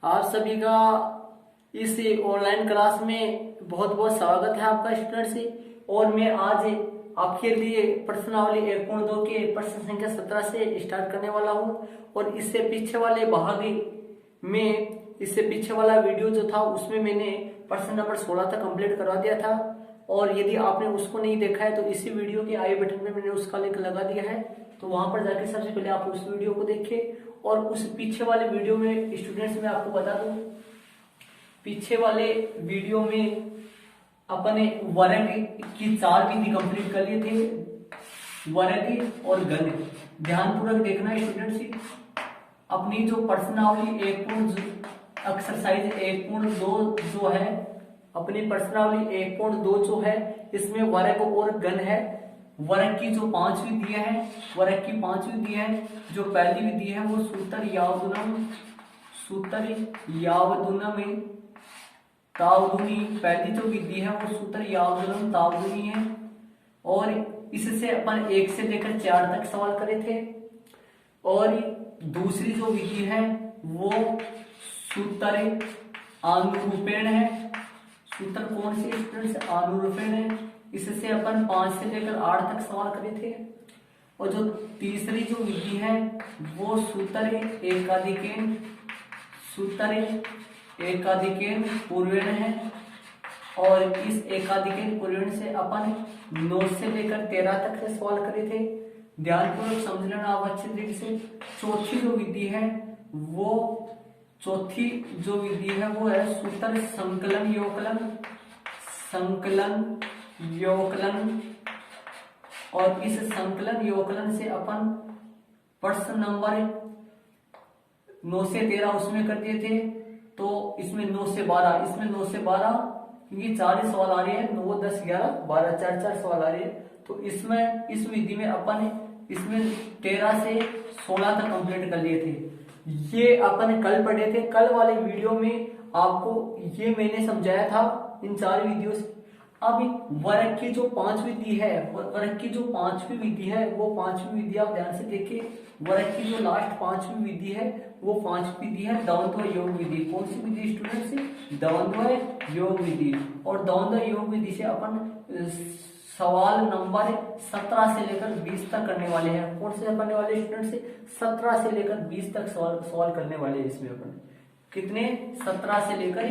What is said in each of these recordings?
आप सभी का इस ऑनलाइन क्लास में बहुत बहुत स्वागत है आपका स्टूडेंट से। और मैं आज आपके लिए प्रश्नावली 1.2 के प्रश्न संख्या 17 से स्टार्ट करने वाला हूं। और इससे पीछे वाले भाग में इससे पीछे वाला वीडियो जो था उसमें मैंने प्रश्न नंबर 16 तक कंप्लीट करवा दिया था। और यदि आपने उसको नहीं देखा है तो इसी वीडियो के आई बटन में मैंने उसका लिंक लगा दिया है, तो वहां पर जाके सबसे पहले आप उस वीडियो को देखिए। और उस पीछे वाले वीडियो में स्टूडेंट्स मैं आपको बता दूं, पीछे वाले वीडियो में अपने वर्ग की 4 विधि कंप्लीट कर लिए थे, वर्ग और गण। ध्यानपूर्वक देखना है स्टूडेंट्स। अपनी जो प्रश्नावली एक्सरसाइज 1.2 जो है, अपनी प्रश्नावली 1.2 जो है, इसमें वर्ग और गण है। वर्ग की जो 5 विधियां हैं, वर्ग की 5 विधि है। जो पहली विधि है वो सूत्र यावदुनम तावदुनी। पहली जो विधि है वो सूत्र यावदुनम तावदुनी है। और इससे अपन 1 से लेकर 4 तक सवाल करे थे। और दूसरी जो विधि है वो सूत्र आनुरूपेण है। सूत्र कौन से स्टूडेंट्स? आनुरूपेण है। इससे अपन 5 से लेकर 8 तक सवाल करे थे। और जो तीसरी जो विधि है वो सूत्र एकाधिकेन पूर्वेण है। और इस एकाधिकेन पूर्वेण से अपन 9 से लेकर 13 तक के सवाल करे थे। ध्यानपूर्वक समझ लेना आप अच्छे तरीके से। चौथी जो विधि है वो है सूत्र संकलन योकलन। और इस संकलन योकलन से अपन प्रश्न नंबर 9 से 13 उसमें कर दिए थे। तो इसमें 9 से 12, क्योंकि 4 ही सवाल आ रहे हैं, 9, 10, 11, 12, 4 सवाल आ रहे हैं। तो इसमें इस विधि में अपन इसमें 13 से 16 तक कंप्लीट कर लिए थे। ये अपन कल पढ़े थे। कल वाले वीडियो में आपको ये मैंने समझाया था इन 4 विधियों से। अब वर्ग की जो 5 विधि है, वर्ग की जो 5वीं विधि है, वो 5वीं विधि आप ध्यान से देखिए। वर्ग की जो लास्ट 5वीं विधि है वो 5वीं विधि है द्वंद्व योग विधि। कौन सी विधि स्टूडेंट्स? द्वंद्व योग विधि। और द्वंद्व योग विधि से अपन सवाल नंबर 17 से लेकर 20 तक करने वाले हैं। कौन से करने वाले स्टूडेंट्स? 17 से लेकर 20 तक सवाल करने वाले हैं। इसमें अपन कितने? 17 से लेकर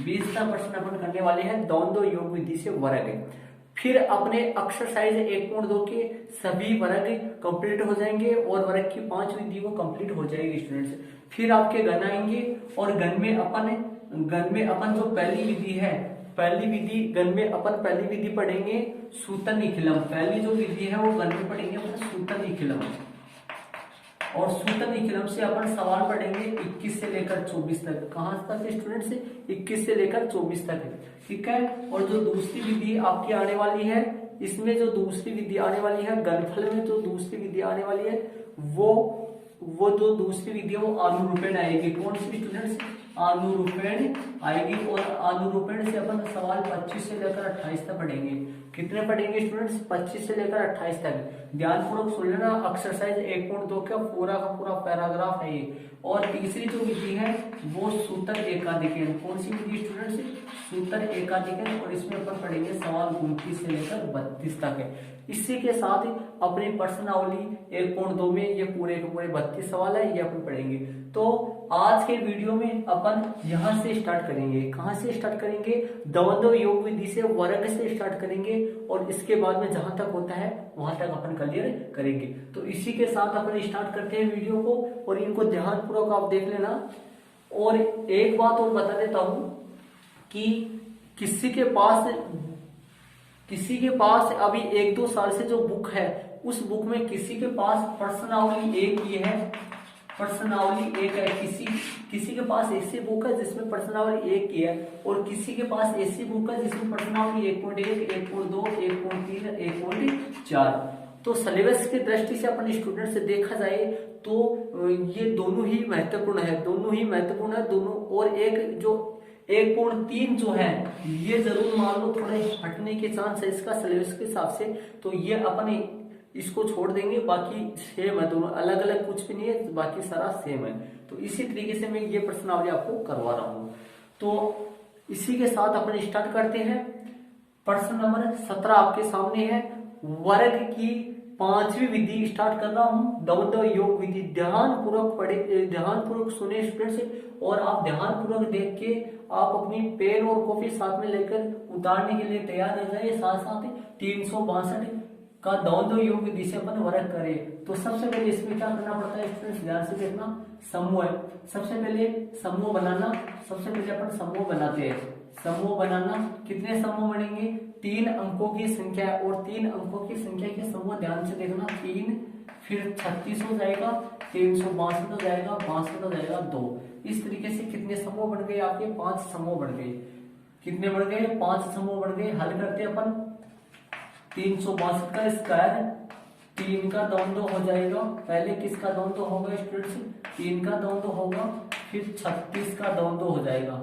20 तक प्रश्न अपन करने वाले हैं द्वंद्व योग विधि से वर्ग। फिर अपने एक्सरसाइज 1.2 के सभी वर्ग कंप्लीट हो जाएंगे और वर्ग की 5 विधि वो कंप्लीट हो जाएगी स्टूडेंट्स। फिर आपके गण आएंगे। और गण में अपन जो पहली विधि है, गण में अपन पहली विधि पढ़ेंगे सूत्र निखिलम। पहली जो विधि है वो गण में पढ़ेंगे अपन सूत्र निखिलम। और सूत्र निखिलम से अपन सवाल पढ़ेंगे 21 से लेकर 24 तक। कहां तक स्टूडेंट्स? 21 से लेकर 24 तक है, ठीक है। और जो दूसरी विधि आपकी आने वाली है, इसमें जो दूसरी विधि आने वाली है गणफल में, जो दूसरी विधि आने वाली है वो जो दूसरी विधि है वो आनुरूपेण आएगी। कौन सी स्टूडेंट्स? आनुरूपेण आएगी। और आनुरूपेण से अपन सवाल 25 से लेकर 28 तक पढ़ेंगे। कितने पढ़ेंगे स्टूडेंट्स? 25 से लेकर 28 तक। ध्यानपूर्वक सुन लेना। एक्सरसाइज 1.2 का पूरा पैराग्राफ है ये। और तीसरी जो विधि है वो सूत्र एकाधिकेन। कौन सी विधि स्टूडेंट्स? सूत्र एकाधिकेन। और इसमें अपन पढ़ेंगे सवाल 29 से लेकर 32 तक है। इसी के साथ अपनी प्रश्नावली 1.2 में ये पूरे 32 सवाल है, ये अपन पढ़ेंगे। तो आज के वीडियो में अपन यहां से स्टार्ट करेंगे। कहां से स्टार्ट करेंगे? द्वंद्व योग विधि से वर्ग से स्टार्ट करेंगे। और इसके बाद में जहां तक होता है वहां तक अपन क्लियर करेंगे। तो इसी के साथ अपन स्टार्ट करते हैं वीडियो को। और इनको ध्यानपूर्वक आप देख लेना। और एक बात और बता देता हूं कि किसी के पास अभी 1-2 साल से जो बुक है, उस बुक में किसी के पास प्रश्नावली 1 की है, प्रश्नावली 1 है। किसी के पास ऐसी बुक है जिसमें प्रश्नावली 1 की है। और किसी के पास ऐसी बुक है जिसमें प्रश्नावली 1.1, 1.2, 1.3, 1.4। तो सिलेबस की दृष्टि से अपन स्टूडेंट से देखा जाए तो ये दोनों ही महत्वपूर्ण है। दोनों। और एक जो 1.3 जो है ये जरूर मान लो थोड़े हटने के चांस है इसका सिलेबस के हिसाब से। तो ये अपने इसको छोड़ देंगे, बाकी सेम है, दोनों अलग अलग कुछ भी नहीं है, बाकी सारा सेम है। तो इसी तरीके से मैं ये प्रश्नावली आपको करवा रहा हूँ। तो इसी के साथ अपन स्टार्ट करते हैं। प्रश्न नंबर 17 आपके सामने है। वर्ग की 5वीं विधि स्टार्ट कर रहा हूँ, द्वंद्व योग विधि। ध्यानपूर्वक पढ़े, ध्यानपूर्वक सुने स्टूडेंट्स, और आप ध्यानपूर्वक देख के आप अपनी पेन और कॉपी साथ में लेकर उतारने के लिए तैयार रह जाइए। साथ साथ 362 का द्वंद्व योग विधि से अपन वर्ग करें। तो सबसे पहले इसमें क्या करना पड़ता है स्टूडेंट्स, ध्यान से देखना। समूह है, सबसे पहले समूह बनाना। सबसे पहले अपन समूह बनाते हैं। समूह बनाना, कितने समूह बनेंगे? 3 अंकों की संख्या है, और 3 अंकों की संख्या के समूह ध्यान से देखना। 3, फिर 36 हो जाएगा, 362 हो जाएगा, 62 हो जाएगा, 2। इस तरीके से कितने समूह बन गए आपके? 5 समूह बन गए। कितने बन गए? 5 समूह बन गए। हल करते हैं अपन। 362 का स्क्वायर 3 का द्वंद्व हो जाएगा। पहले किसका द्वंद्व होगा स्टूडेंट्स? 3 का द्वंद्व होगा, फिर 36 का द्वंद्व हो जाएगा।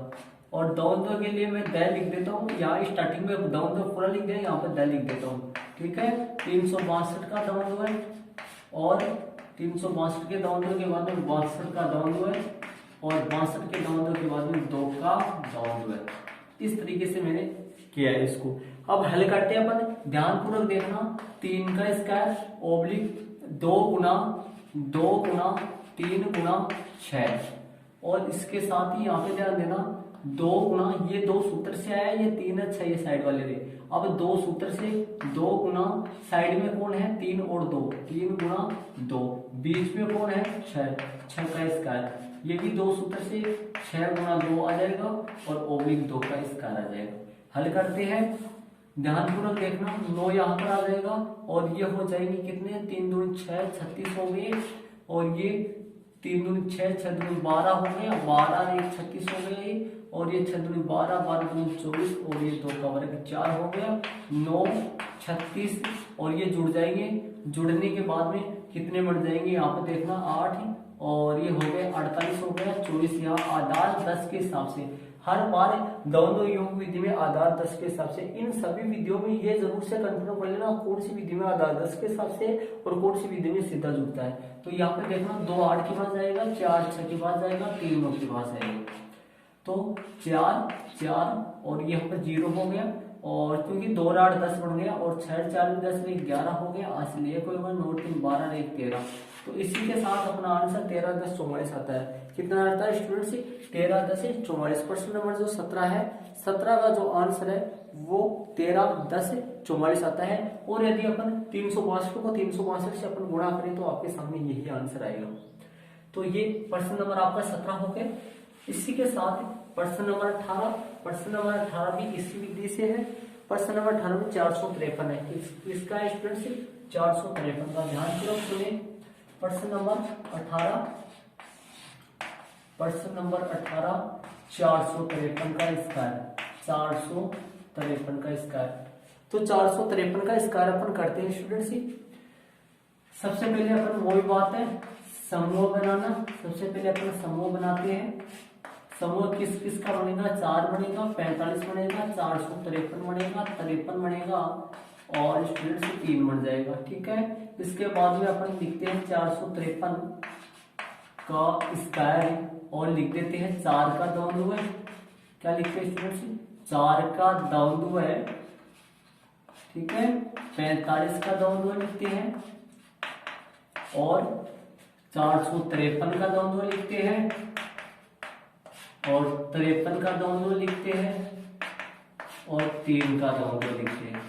और द्वंद्व के लिए मैं द लिख देता हूँ, यहाँ स्टार्टिंग में द्वंद्व पूरा लिख दिया, यहाँ पे द लिख देता हूँ। ठीक है, 362 का द्वंद्व है, और 362 के द्वंद्व के बाद में 62 का द्वंद्व है, और 62 के द्वंद्व के बाद में 2 का द्वंद्व है। इस तरीके से मैंने किया है इसको। अब हल करते हैं अपन, ध्यानपूर्वक देखना। 3 का स्क्वायर ओब्लिक 2 गुना 3 गुना 6, और इसके साथ ही यहाँ पे ध्यान देना 2 गुना, ये 2 सूत्र से आया, ये 3 अच्छा ये साइड वाले थे। अब 2 सूत्र से 2 गुना, साइड में कौन है? 3 और 2, 3 गुना 2, बीच में कौन है? 6 का स्क्वायर, ये भी 2 सूत्र से 6 गुना 2 आ जाएगा, और ओब्लिक 2 का स्क्वायर आ जाएगा। हल करते हैं, ध्यानपूर्वक देखना। 9 यहाँ पर आ जाएगा, और ये हो जाएंगे कितने? 3 दूनी 6, 36 हो गए, और ये 3 दूनी 6, 6 दूनी 12 हो गया, 12 एक 36 हो गए, और ये 6 दूनी 12, 12 दूनी 24, और ये 2 का वर्ग 4 हो गया। 9, 36, और ये जुड़ जाएंगे। जुड़ने के बाद में कितने बन जाएंगे? यहाँ पे देखना 8, और ये हो गए 48 हो गया, 24 यहाँ आधार 10 के हिसाब से। हर बार द्वंद्व योग विधि में आधार 10 के हिसाब से। इन सभी विधियों में ये जरूर से कंफर्म कर लेना कौन सी विधि में आधार 10 के हिसाब से और कौन सी विधि में सीधा जुड़ता है। तो यहाँ पे देखना 2 8 के पास जाएगा, 4 6 के पास जाएगा, 3 9 के पास जाएगा। तो 4 4, और यहाँ पर 0 हो गया, और क्योंकि 2 8 10 बन गया, और 6 4 10 11 हो गया, इसलिए कोई 9 3 12 1 13। तो इसी के साथ अपना आंसर 13 10 44 आता है। कितना आता है स्टूडेंट्स? 13 10 44। प्रश्न नंबर जो 17 है, 17 का जो आंसर है वो 13 10 44 आता है। और यदि अपन 362 को 362 से अपन गुणा करें तो आपके सामने यही आंसर आएगा। तो ये प्रश्न नंबर आपका 17 हो गया। इसी के साथ प्रश्न नंबर 18, प्रश्न नंबर 18 भी इसी विधि से है। प्रश्न नंबर 18 में 453 है। इसका स्टूडेंट 453 का ध्यानपूर्वक सुने। प्रश्न नंबर 18, प्रश्न नंबर 18 453 का स्क्वायर, 453 का स्क्वायर। तो 453 का स्क्वायर अपन करते हैं स्टूडेंट्स। सबसे पहले अपन वही बात है, समूह बनाना। सबसे पहले अपन समूह बनाते हैं। समूह किस किस का बनेगा? 4 बनेगा, 45 बनेगा, 453 बनेगा, 53 बनेगा, और स्टूडेंट्स 3 बन जाएगा। ठीक है, इसके बाद में अपन लिखते हैं 453 का स्क्वायर, और लिख देते हैं 4 का द्वंद्व है। क्या लिखते हैं स्टूडेंट्स? 4 का द्वंद्व है। ठीक है, 45 का द्वंद्व लिखते हैं, और 453 का द्वंद्व लिखते हैं, और 53 का द्वंद्व लिखते हैं, और 3 का द्वंद्व लिखते हैं।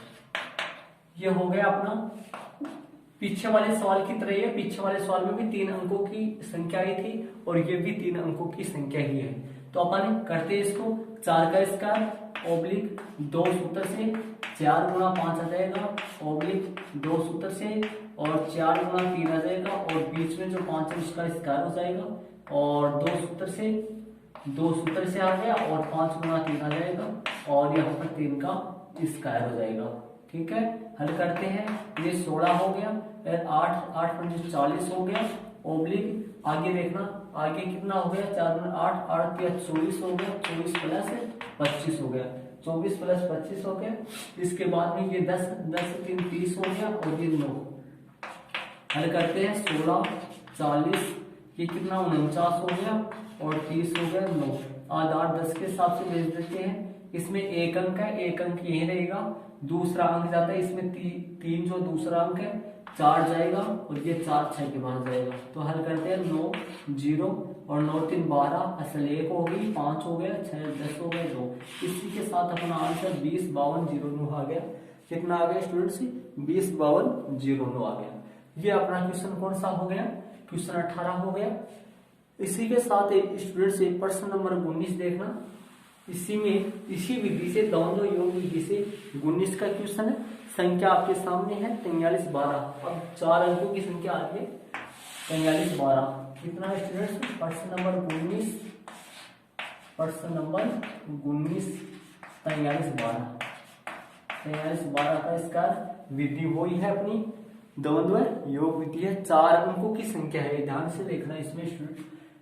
ये हो गया अपना पीछे वाले सवाल की तरह है। पीछे वाले सवाल में भी 3 अंकों की संख्या आई थी, और ये भी 3 अंकों की संख्या ही है। तो अपन करते हैं इसको। 4 का स्क्वायर ओब्लिक 2 सूत्र से 4 गुना 5 आ जाएगा, ओब्लिक 2 सूत्र से, और 4 गुना 3 आ जाएगा, और बीच में जो 5 है उसका स्क्वायर हो जाएगा, और 2 सूत्र से आ गया, और 5 गुना 3 आ जाएगा, और यहाँ पर 3 का स्क्वायर हो जाएगा। ठीक है, हल करते हैं। ये 16 हो गया, फिर 8 5 40 हो गया, ओब्लिक आगे देखना, आगे कितना हो गया? 4 8 8 24 हो गया, 24 प्लस 25 हो गया, 24 प्लस 25 हो गया। इसके बाद में ये 10 10 3 30 हो गया, और ये 9 हल करते हैं 16, 40, ये कितना 49 हो गया और 30 हो गया 9। आधार 10 के हिसाब से भेज देते हैं। इसमें एक अंक है, एक अंक यही रहेगा, दूसरा अंक जाता है इसमें 3 जो दूसरा अंक है 4 जाएगा और ये 4 6 के बाहर जाएगा। तो हल करते हैं 9 0 और 9 3 12, असल 1 हो गई, 5 हो गया, 6 10 हो गए 2। इसी के साथ अपना आंसर 20 52 09 आ गया। कितना आ गया स्टूडेंट्स? 20 52 09 आ गया। ये अपना क्वेश्चन कौन सा हो गया? क्वेश्चन 18 हो गया। इसी के साथ स्टूडेंट्स एक प्रश्न नंबर 19 देखना। इसी विधि से द्वंद्व योग विधि से 19 का क्वेश्चन है। संख्या आपके सामने है 43 12। अब 4 अंकों की संख्या आती है 43 12। कितना है स्टूडेंट्स? प्रश्न नंबर 19 43 12। 43 12 का इसका विधि वही है अपनी द्वंद्व योग विधि है। 4 अंकों की संख्या है, ध्यान से देखना।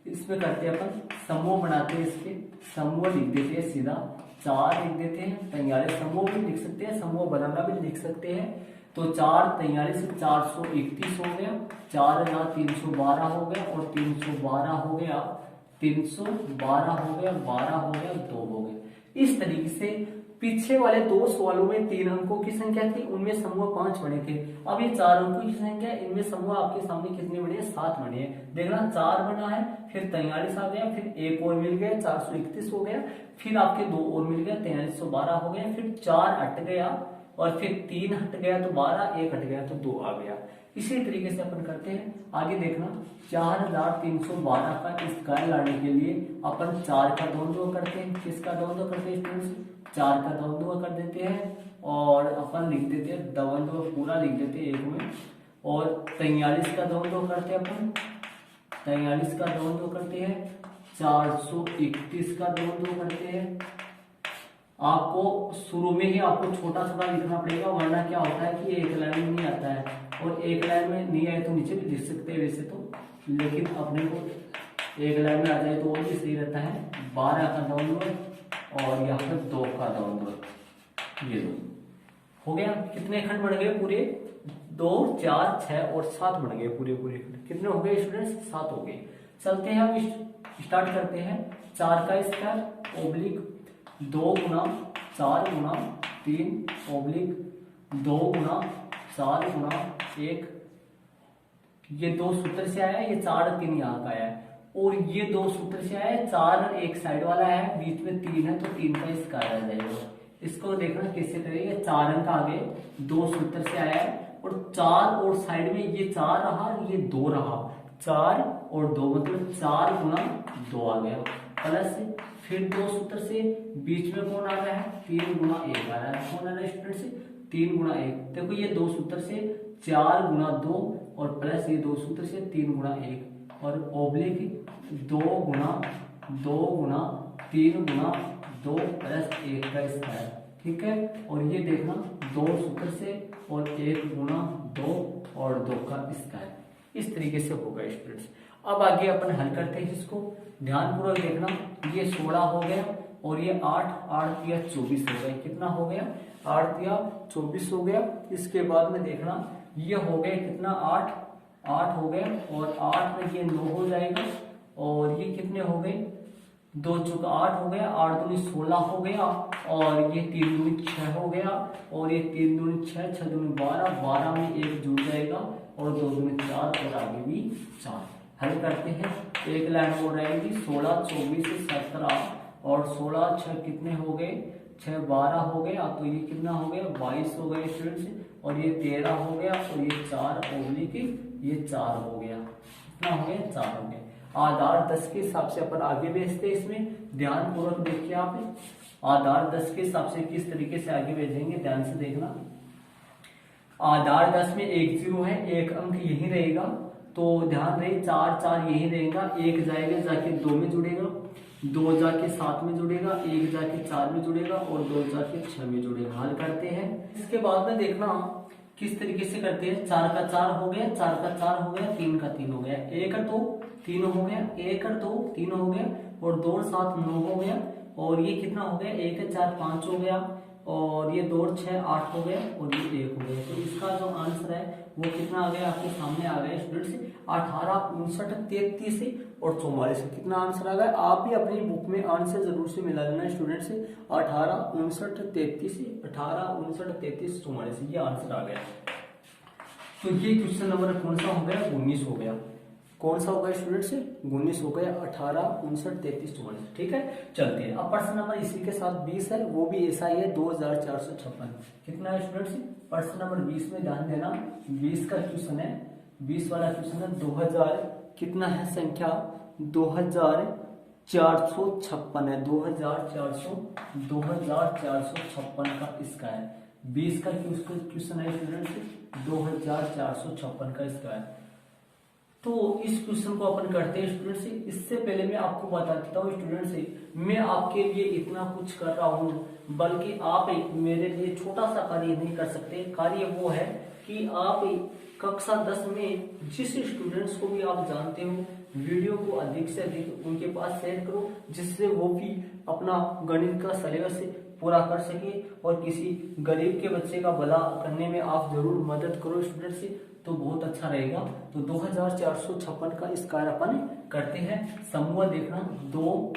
इसमें करते हैं अपन समूह बनाते हैं, इसके समूह लिख देते हैं सीधा 4 लिख देते हैं। 43 समूह भी लिख सकते हैं, समूह बनाना भी लिख सकते हैं। तो 4 43 से 431 हो गया, 4 हजार 312 हो गया और 312 हो गया 312 हो गया 12 हो गया 2 हो गए। इस तरीके से पीछे वाले 2 सवालों में 3 अंकों की संख्या थी, उनमें समूह 5 बने थे। अब ये 4 अंकों की संख्या, इनमें समूह आपके सामने कितने बने हैं? 7 बने हैं। देखना 4 बना है, फिर 43 आ गया, फिर एक और मिल गया 431 हो गया, फिर आपके 2 और मिल गया 4312 हो गया, फिर 4 हट गया और फिर 3 हट गया तो 12, 1 हट गया तो 2 आ गया। इसी तरीके से अपन करते हैं आगे। देखना 4312 का स्क्वायर लाने के लिए अपन 4 का द्वंद्व करते हैं। किसका द्वंद्व करते हैं स्टूडेंट्स? 4 का द्वंद्व कर देते हैं और अपन लिख देते हैं द्वंद्व पूरा लिख देते हैं एक में। और 43 का द्वंद्व करते हैं अपन, 43 का द्वंद्व करते हैं, 431 का द्वंद्व करते हैं। आपको शुरू में ही आपको छोटा छोटा लिखना पड़ेगा, वरना क्या होता है कि एक लाइन में नहीं आता है, और एक लाइन में नहीं आए तो नीचे भी लिख सकते हैं वैसे तो, लेकिन अपने को एक लाइन में आ जाए तो वो भी सही रहता है। 12 का द्वंद्व और यहाँ पर 2 का द्वंद्व, ये 2 हो गया। कितने खंड बन गए? पूरे 2 4 6 और 7 बन गए पूरे खंड। कितने हो गए स्टूडेंट्स? 7 हो गए। चलते हैं हम स्टार्ट करते हैं। 4 का स्क्वायर ओब्लिक 2 गुना 4 गुना 3 ओब्लिक 2 गुना 4 गुना 1, ये 2 सूत्र से आया है, ये 4 3 यहाँ का आया है, और ये 2 सूत्र से आया है। 4 एक साइड वाला है, बीच में 3 है, तो 3 का स्क्वायर आ जाएगा। इसको देखना कैसे करेंगे। 4 अंक आगे 2 सूत्र से आया है, और 4 और साइड में ये 4 रहा, ये 2 रहा, 4 और 2 मतलब 4 गुना 2 आ गया, प्लस फिर 2 सूत्र से बीच में कौन आ रहा है? 3 गुना 1 आ रहा है। कौन आ रहा है स्टूडेंट से? 3 गुना 1। देखो ये 2 सूत्र से 4 गुना 2 और प्लस ये 2 सूत्र से 3 गुना 1 और ओब्लिक 2 गुना 3 गुना 2 प्लस 1 का स्क्वायर, ठीक है। और ये देखना 2 सूत्र से और 1 गुना 2 और 2 का स्क्वायर, इस तरीके से होगा स्टूडेंट्स। अब आगे अपन हल करते हैं इसको, ध्यानपूर्वक देखना। ये 16 हो गया और ये 8 3 24 हो गया। कितना हो गया? 8 3 24 हो गया। इसके बाद में देखना ये हो गया कितना? 8 हो गया, और 8 में ये 9 हो जाएगा, और ये कितने हो गए? 2 चौका 8 हो गया, 8 दूनी 16 हो गया, और ये 3 दूनी 6 हो गया, और ये 3 दूनी 6, 6 दूनी 12, 12 में 1 जुड़ जाएगा, और 2 दूनी 4 और आगे भी 4। हल करते हैं, एक लाइन हो रहेगी 16 24 17 और 16 6 कितने हो गए? 6 12 हो गया, तो ये कितना हो गया? 22 हो गए स्टूडेंट्स, और ये 13 हो गया, और ये 4 ओब्लिक ये 4 हो गया। कितना हो गया? 4 हो गया। आधार 10 के हिसाब से अपन आगे भेजते हैं। इसमें ध्यानपूर्वक देखिए आप, आधार 10 के हिसाब से किस तरीके से आगे भेजेंगे, ध्यान से देखना। आधार 10 में 1 0 है, एक अंक यही रहेगा, तो ध्यान रहे 4 4 यही रहेगा, 1 जाएगा जाके 2 में जुड़ेगा, 2 जाके 7 में जुड़ेगा, 1 जाके 4 में जुड़ेगा, और 2 जाके 6 में जुड़ेगा। हल करते हैं। इसके बाद में देखना किस तरीके से करते हैं। 4 का 4 हो गया, 4 का 4 हो गया, 3 का 3 हो गया, 1 और 2 3 हो गया, 1 और 2 3 हो गया, और 2 और 7 9 हो गया, और ये कितना हो गया? 1 4 5 हो गया, और ये 2 और 6 8 हो गया और ये 1 हो गया। तो इसका जो आंसर है वो कितना आ गया, आपके सामने आ गया स्टूडेंट्स 18, 59, 33 और 44। कितना आंसर आ गया, आप भी अपनी बुक में आंसर जरूर से मिला लेना स्टूडेंट्स। 18, 59, 33, 18, 59, 33, 44 ये आंसर आ गया। तो ये क्वेश्चन नंबर कौन सा हो गया, 19 हो गया। कौन सा हो गया स्टूडेंट्स, 19 हो गया। 18, 59, 33, 44। ठीक है, चलते हैं अब प्रश्न नंबर इसी के साथ 20 है, वो भी ऐसा ही है 2456। कितना है स्टूडेंट्स, प्रश्न नंबर 20 में ध्यान देना, 20 का क्वेश्चन है, 20 वाला क्वेश्चन है 2000 कितना है संख्या, 2456 है, 2456 का इसका है। 20 का क्वेश्चन है स्टूडेंट्स 2456 का इसका है। तो इस क्वेश्चन को अपन करते हैं स्टूडेंट्स। इससे पहले मैं आपको बता देता हूँ स्टूडेंट्स, मैं आपके लिए इतना कुछ कर रहा हूँ, बल्कि आप मेरे लिए छोटा सा कार्य नहीं कर सकते। कार्य वो है कि आप कक्षा 10 में जिस स्टूडेंट्स को भी आप जानते हो, वीडियो को अधिक से अधिक उनके पास शेयर करो, जिससे वो भी अपना गणित का सिलेबस पूरा कर सके और किसी गरीब के बच्चे का भला करने में आप जरूर मदद करो स्टूडेंट्स, तो बहुत अच्छा रहेगा। तो 2456 का इस कार्य अपन करते हैं। समूह देखना, 2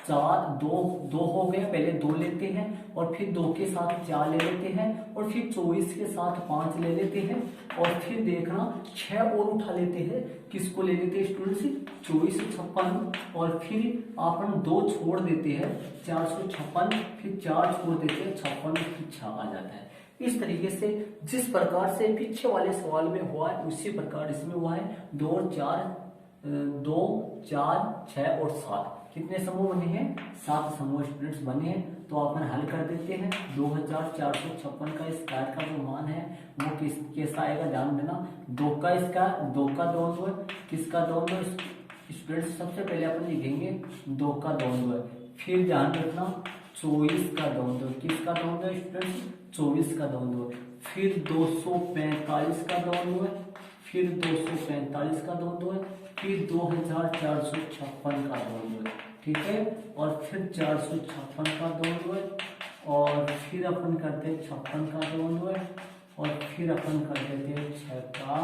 4 2 हो गए, पहले 2 लेते हैं और फिर 2 के साथ 4 ले लेते हैं और फिर 24 के साथ 5 ले लेते हैं और फिर देखना 6 और उठा लेते हैं। किसको ले लेते हैं स्टूडेंट्स, 24 से 56 और फिर अपन 2 छोड़ देते हैं, 456, फिर 4 छोड़ देते हैं, 56 फिर 6 आ जाता है। इस तरीके से जिस प्रकार से पीछे वाले सवाल में हुआ है उसी प्रकार इसमें हुआ है। 2 और 4 2 4 6 और 7 कितने समूह बने हैं, 7 समूह स्टूडेंट्स बने हैं। तो अपन हल कर देते हैं। 2456 का इस कार्य का जो मान है वो कैसा आएगा, ध्यान देना। 2 का द्वंद्व है, किसका द्वंद्व है स्टूडेंट्स, सबसे पहले अपन लिखेंगे 2 का द्वंद्व है। फिर ध्यान रखना 24 का द्वंद्व, किसका द्वंद्व है स्टूडेंट्स, 24 का द्वंद्व। फिर 245 का द्वंद्व है, फिर 245 का द्वंद्व है, फिर 2456 का द्वंद्व है। ठीक है, और फिर 456 का द्वंद्व है और फिर अपन करते हैं 56 का द्वंद्व है और फिर अपन कर देते हैं 6 का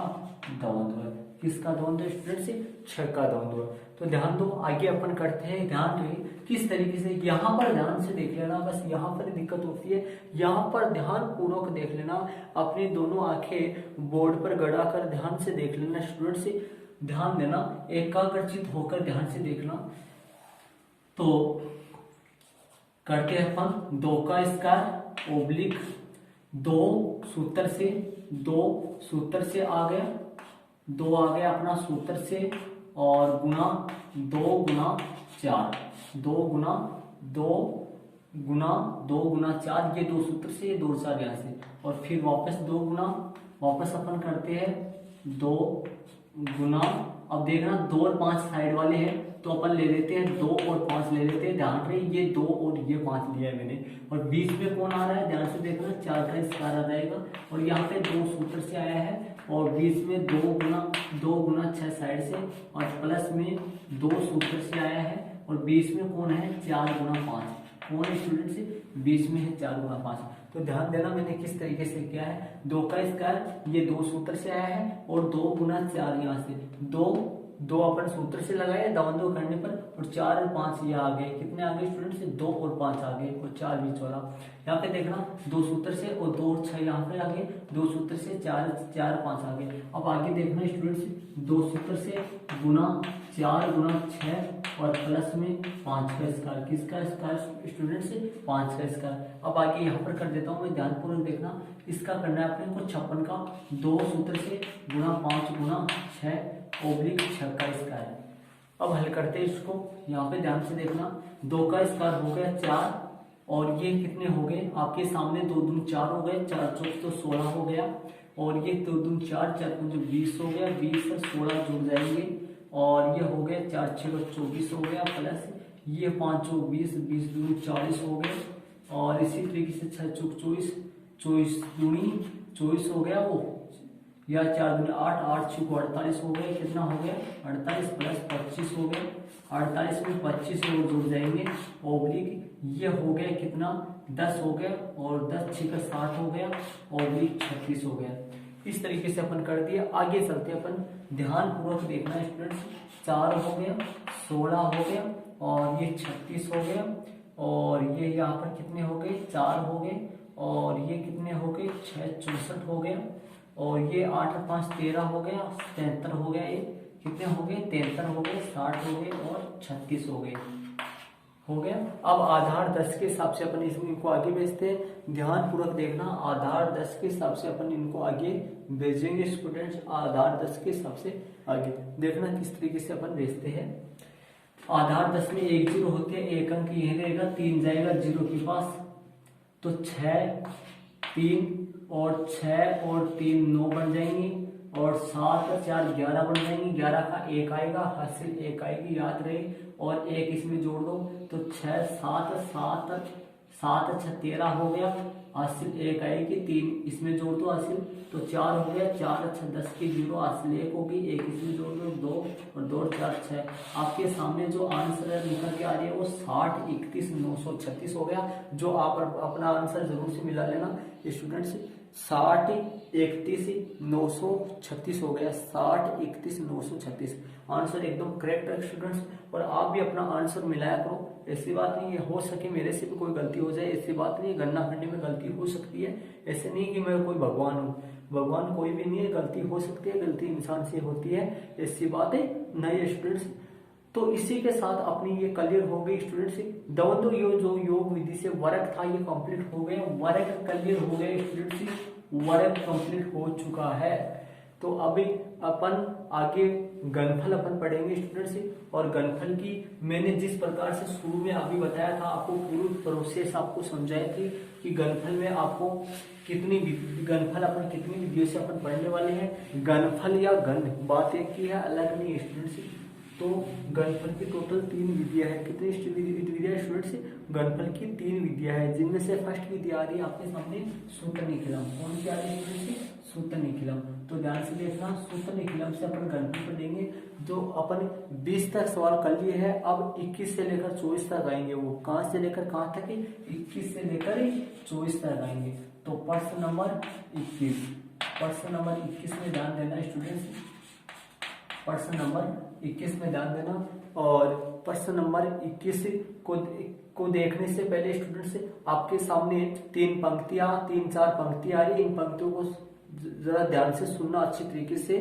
द्वंद्व है। किसका द्वंद्व है स्टूडेंट्स, 6 का द्वंद्व। तो ध्यान दो, आगे अपन करते हैं। ध्यान रहे किस तरीके से, यहाँ पर ध्यान से देख लेना, बस यहाँ पर दिक्कत होती है, यहाँ पर ध्यान पूर्वक देख लेना, अपनी दोनों आंखें बोर्ड पर गड़ा कर ध्यान से देख लेना स्टूडेंट से, ध्यान देना, एकाग्रचित होकर ध्यान से देखना। तो करते हैं अपन 2 का स्क्वायर ओब्लिक 2 सूत्र से आ गया, 2 आ गया अपना सूत्र से और गुना 2 गुना 4, 2 गुना 4, ये 2 सूत्र से, ये 2 4 यहाँ से और फिर वापस 2 गुना, वापस अपन करते हैं 2 गुना। अब देखना 2 और 5 साइड वाले हैं तो अपन ले लेते हैं 2 और 5 ले लेते हैं। ध्यान रहे ये 2 और ये 5 लिया है मैंने और बीच में कौन आ रहा है, ध्यान से देखना 4 का स्क्वायर आ जाएगा और यहाँ पे 2 सूत्र से आया है और बीच में 2 गुना 6 साइड से और प्लस में 2 सूत्र से आया है और बीच में कौन है 4 गुना 5, कौन है स्टूडेंट से बीच में है 4 गुना 5। तो ध्यान देना मैंने किस तरीके से किया है, 2 का स्क्वायर ये 2 सूत्र से आया है और 2 गुना 4 यहाँ से 2 अपन सूत्र से लगाए द्वंद्व करने पर और 4 और 5 ये आ गए, कितने आ गए स्टूडेंट से 2 और 5 आ गए और 4 बीच वाला। यहाँ पे देखना 2 सूत्र से और 2 और 6 यहाँ पे आ गए, 2 सूत्र से 4 5 आ गए। अब आगे देखना स्टूडेंट्स 2 सूत्र से गुना 4 गुना 6 और प्लस में 5 का स्क्वायर, किसका स्क्वायर स्टूडेंट से 5 का स्क्वायर। अब आगे यहाँ पर कर देता हूँ मैं, ध्यानपूर्वक देखना, इसका करना है अपने को 56 का 2 सूत्र से गुना 5 गुना 6 ओब्लिक 6 का स्क्वायर। अब हल करते हैं इसको, यहाँ पे ध्यान से देखना 2 का स्क्वायर हो गया 4 और ये कितने हो गए आपके सामने 2 दूनी 4 हो गए, 4 चौक तो 16 हो गया और ये 2 दूनी 4 4 5 20 हो गया, 20 से 16 जुड़ जाएंगे और ये हो गया 4 6 24 हो गया प्लस ये 5 चौक 20 20 दूनी 40 हो गए और इसी तरीके से 6 चौक 24 24 दूनी 24 हो गया वो या 4 दूनी 8 8 6 48 हो गए, कितना हो गया 48 प्लस 25 हो गया, 48 में 25 और जुड़ जाएंगे ओब्लिक ये हो गया कितना 10 हो गया, और 10 6 का 60 हो गया, और ये 36 हो गया। इस तरीके से अपन कर दिया। आगे चलते अपन, ध्यान पूर्वक देखना स्टूडेंट्स। 4 हो गया, 16 हो गया, और ये 36 हो गया, और ये यहाँ पर कितने हो गए 4 हो गए, और ये कितने हो गए 6 64 हो गया, और ये 8 और 5 13 हो गया, 73 हो गया, ये कितने हो गए 73 हो गए, 60 हो गए, और 36 हो गए, हो गया। अब आधार 10 के हिसाब से अपन इनको आगे भेजते हैं। ध्यान पूर्वक देखना, आधार 10 के हिसाब से अपन इनको आगे भेजेंगे स्टूडेंट्स। आधार 10 के हिसाब से आगे देखना किस तरीके से अपन भेजते हैं। आधार 10 में 1 0 होते हैं, 1 अंक यही रहेगा, 3 जाएगा 0 के पास, तो 6 3 और 6 और 3 9 बन जाएंगी, और 7 और 4 11 बन जाएंगी, 11 का 1 आएगा, हासिल 1 आएगी, याद रहे, और 1 इसमें जोड़ दो तो 6 7 7 7 6 13 हो गया, हासिल 1 आएगी, 3 इसमें जोड़ दो हासिल तो 4 हो गया, 4 6 10 की 0, हासिल 1 होगी, 1 इसमें जोड़ दो 2 और 2 और 4 6। आपके सामने जो आंसर है निकल के आ रही है वो 60 31 936 हो गया। जो आप अपना आंसर जरूर से मिला लेना स्टूडेंट्स। 60 31 936 हो गया, 60 31 936 आंसर एकदम करेक्ट है स्टूडेंट्स। और आप भी अपना आंसर मिलाया करो, ऐसी बात नहीं है हो सके मेरे से भी कोई गलती हो जाए, ऐसी बात नहीं है, गणना करने में गलती हो सकती है, ऐसे नहीं कि मैं कोई भगवान हूँ, भगवान कोई भी नहीं है, गलती हो सकती है, गलती इंसान से होती है, ऐसी बातें नहीं है स्टूडेंट्स। तो इसी के साथ अपनी ये क्लियर हो गई स्टूडेंट्स। द्वंद्व योग जो योग विधि से वर्ग था ये कंप्लीट हो गया, वर्ग क्लियर हो गए स्टूडेंट्स, वर्ग कंप्लीट हो चुका है। तो अभी अपन आगे घनफल अपन पढ़ेंगे स्टूडेंट्स। और घनफल की मैंने जिस प्रकार से शुरू में अभी बताया था, आपको पूरी प्रोसेस आपको समझाई थी कि घनफल में आपको कितनी घनफल अपन कितनी विधियों से अपन पढ़ने वाले हैं। घनफल या घन बात एक की है, अलग नहीं स्टूडेंट्स। तो घनफल की टोटल 3 विधियां हैं। कितनी विधियां स्टूडेंट्स? घनफल की 3 विधियां हैं, जिनमें से फर्स्ट विधि आ रही है आपके सामने सूत्रनिखिलम। कौन सी आ रही है स्टूडेंट्स? सूत्रनिखिलम। तो ध्यान से देखना, सूत्रनिखिलम से अपन घनफल पढ़ेंगे। जो अपन 20 तक सवाल कर लिए है, अब 21 से लेकर 24 तक आएंगे। वो कहां से लेकर कहां तक? 21 से लेकर 24 तक आएंगे। तो प्रश्न नंबर 21, प्रश्न नंबर 21 में ध्यान देना स्टूडेंट्स, प्रश्न नंबर 21 में ध्यान देना। और प्रश्न नंबर 21 को देखने से पहले स्टूडेंट्स आपके सामने 3 पंक्तियां 3-4 पंक्तियां आ रही है, इन पंक्तियों को जरा ध्यान से सुनना अच्छी तरीके से।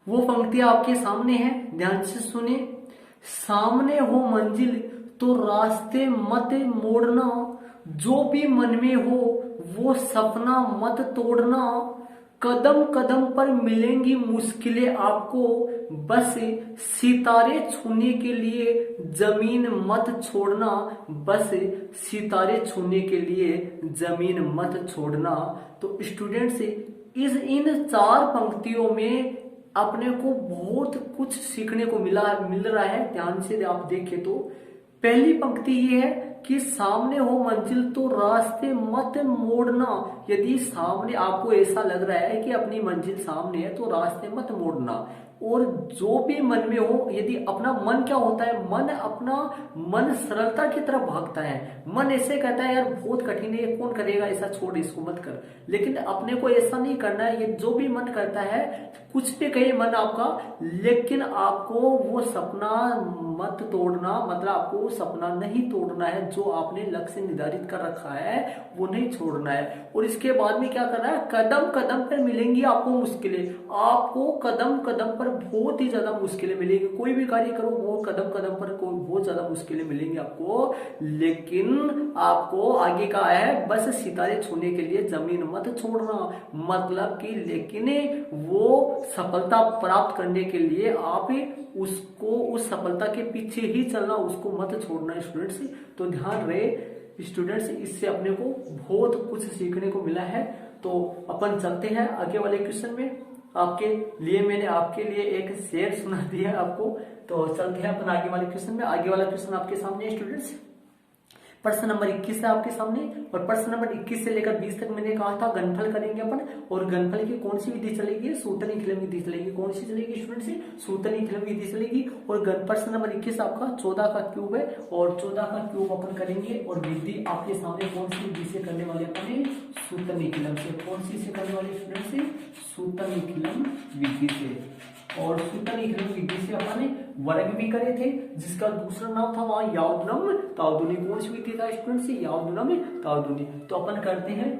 वो पंक्तियां आपके सामने हैं, ध्यान से सुने। सामने हो मंजिल तो रास्ते मत मोड़ना, जो भी मन में हो वो सपना मत तोड़ना, कदम कदम पर मिलेंगी मुश्किलें आपको, बस सितारे छूने के लिए जमीन मत छोड़ना, बस सितारे छूने के लिए जमीन मत छोड़ना। तो स्टूडेंट्स इन 4 पंक्तियों में अपने को बहुत कुछ सीखने को मिल रहा है। ध्यान से आप देखें तो पहली पंक्ति ये है कि सामने हो मंजिल तो रास्ते मत मोड़ना। यदि सामने आपको ऐसा लग रहा है कि अपनी मंजिल सामने है तो रास्ते मत मोड़ना। और जो भी मन में हो, यदि अपना मन क्या होता है, मन सरलता की तरफ भागता है। मन ऐसे कहता है यार बहुत कठिन है, कौन करेगा, ऐसा छोड़, इसको मत कर। लेकिन अपने को ऐसा नहीं करना है। ये जो भी मन करता है, कुछ भी कहे मन आपका, लेकिन आपको वो सपना मत तोड़ना, मतलब आपको वो सपना नहीं तोड़ना है। जो आपने लक्ष्य निर्धारित कर रखा है वो नहीं छोड़ना है। और इसके बाद में क्या करना है, कदम कदम पर मिलेंगी आपको मुश्किलें। आपको कदम कदम पर बहुत ही ज्यादा मुश्किलें मिलेंगी। कोई भी कार्य करो वो कदम कदम पर बहुत ज्यादा मुश्किलें मिलेंगी आपको, लेकिन आपको आगे का है बस सितारे छूने के लिए जमीन मत छोड़ना। मतलब कि लेकिन वो सफलता प्राप्त करने के लिए आप उसको उस सफलता के पीछे ही चलना, उसको मत छोड़ना स्टूडेंट्स। तो ध्यान रहे स्टूडेंट्स, इससे अपने को बहुत कुछ सीखने को मिला है। तो अपन चलते हैं आगे वाले क्वेश्चन में। आपके लिए मैंने आपके लिए एक शेर सुना दिया आपको। तो चलते हैं अपन आगे वाले क्वेश्चन में। आगे वाला क्वेश्चन आपके सामने स्टूडेंट्स, प्रश्न नंबर 21 है आपके सामने, और प्रश्न नंबर 21 से लेकर 20 तक मैंने कहा था घनफल करेंगे अपन, और घनफल की कौन सी विधि चलेगी, सूत्रनीकलन विधि चलेगी। कौन सी चलेगी स्टूडेंट से, सूत्रनीकलन विधि चलेगी। और प्रश्न नंबर 21 आपका 14 का क्यूब है, और 14 का क्यूब अपन करेंगे, और विधि आपके सामने कौन सी विधि से करने वाले अपन, सूत्रनीकलन से। कौन सी से करने वाले स्टूडेंट से, सूत्रनीकलन विधि से। और सूत्रनीकलन विधि से अपन वर्ग भी करे थे, जिसका दूसरा नाम था वहां यावदुनम तावदुनी। कौन सी विधि था स्टूडेंट से, यावदुनम तावदुनी। तो अपन करते हैं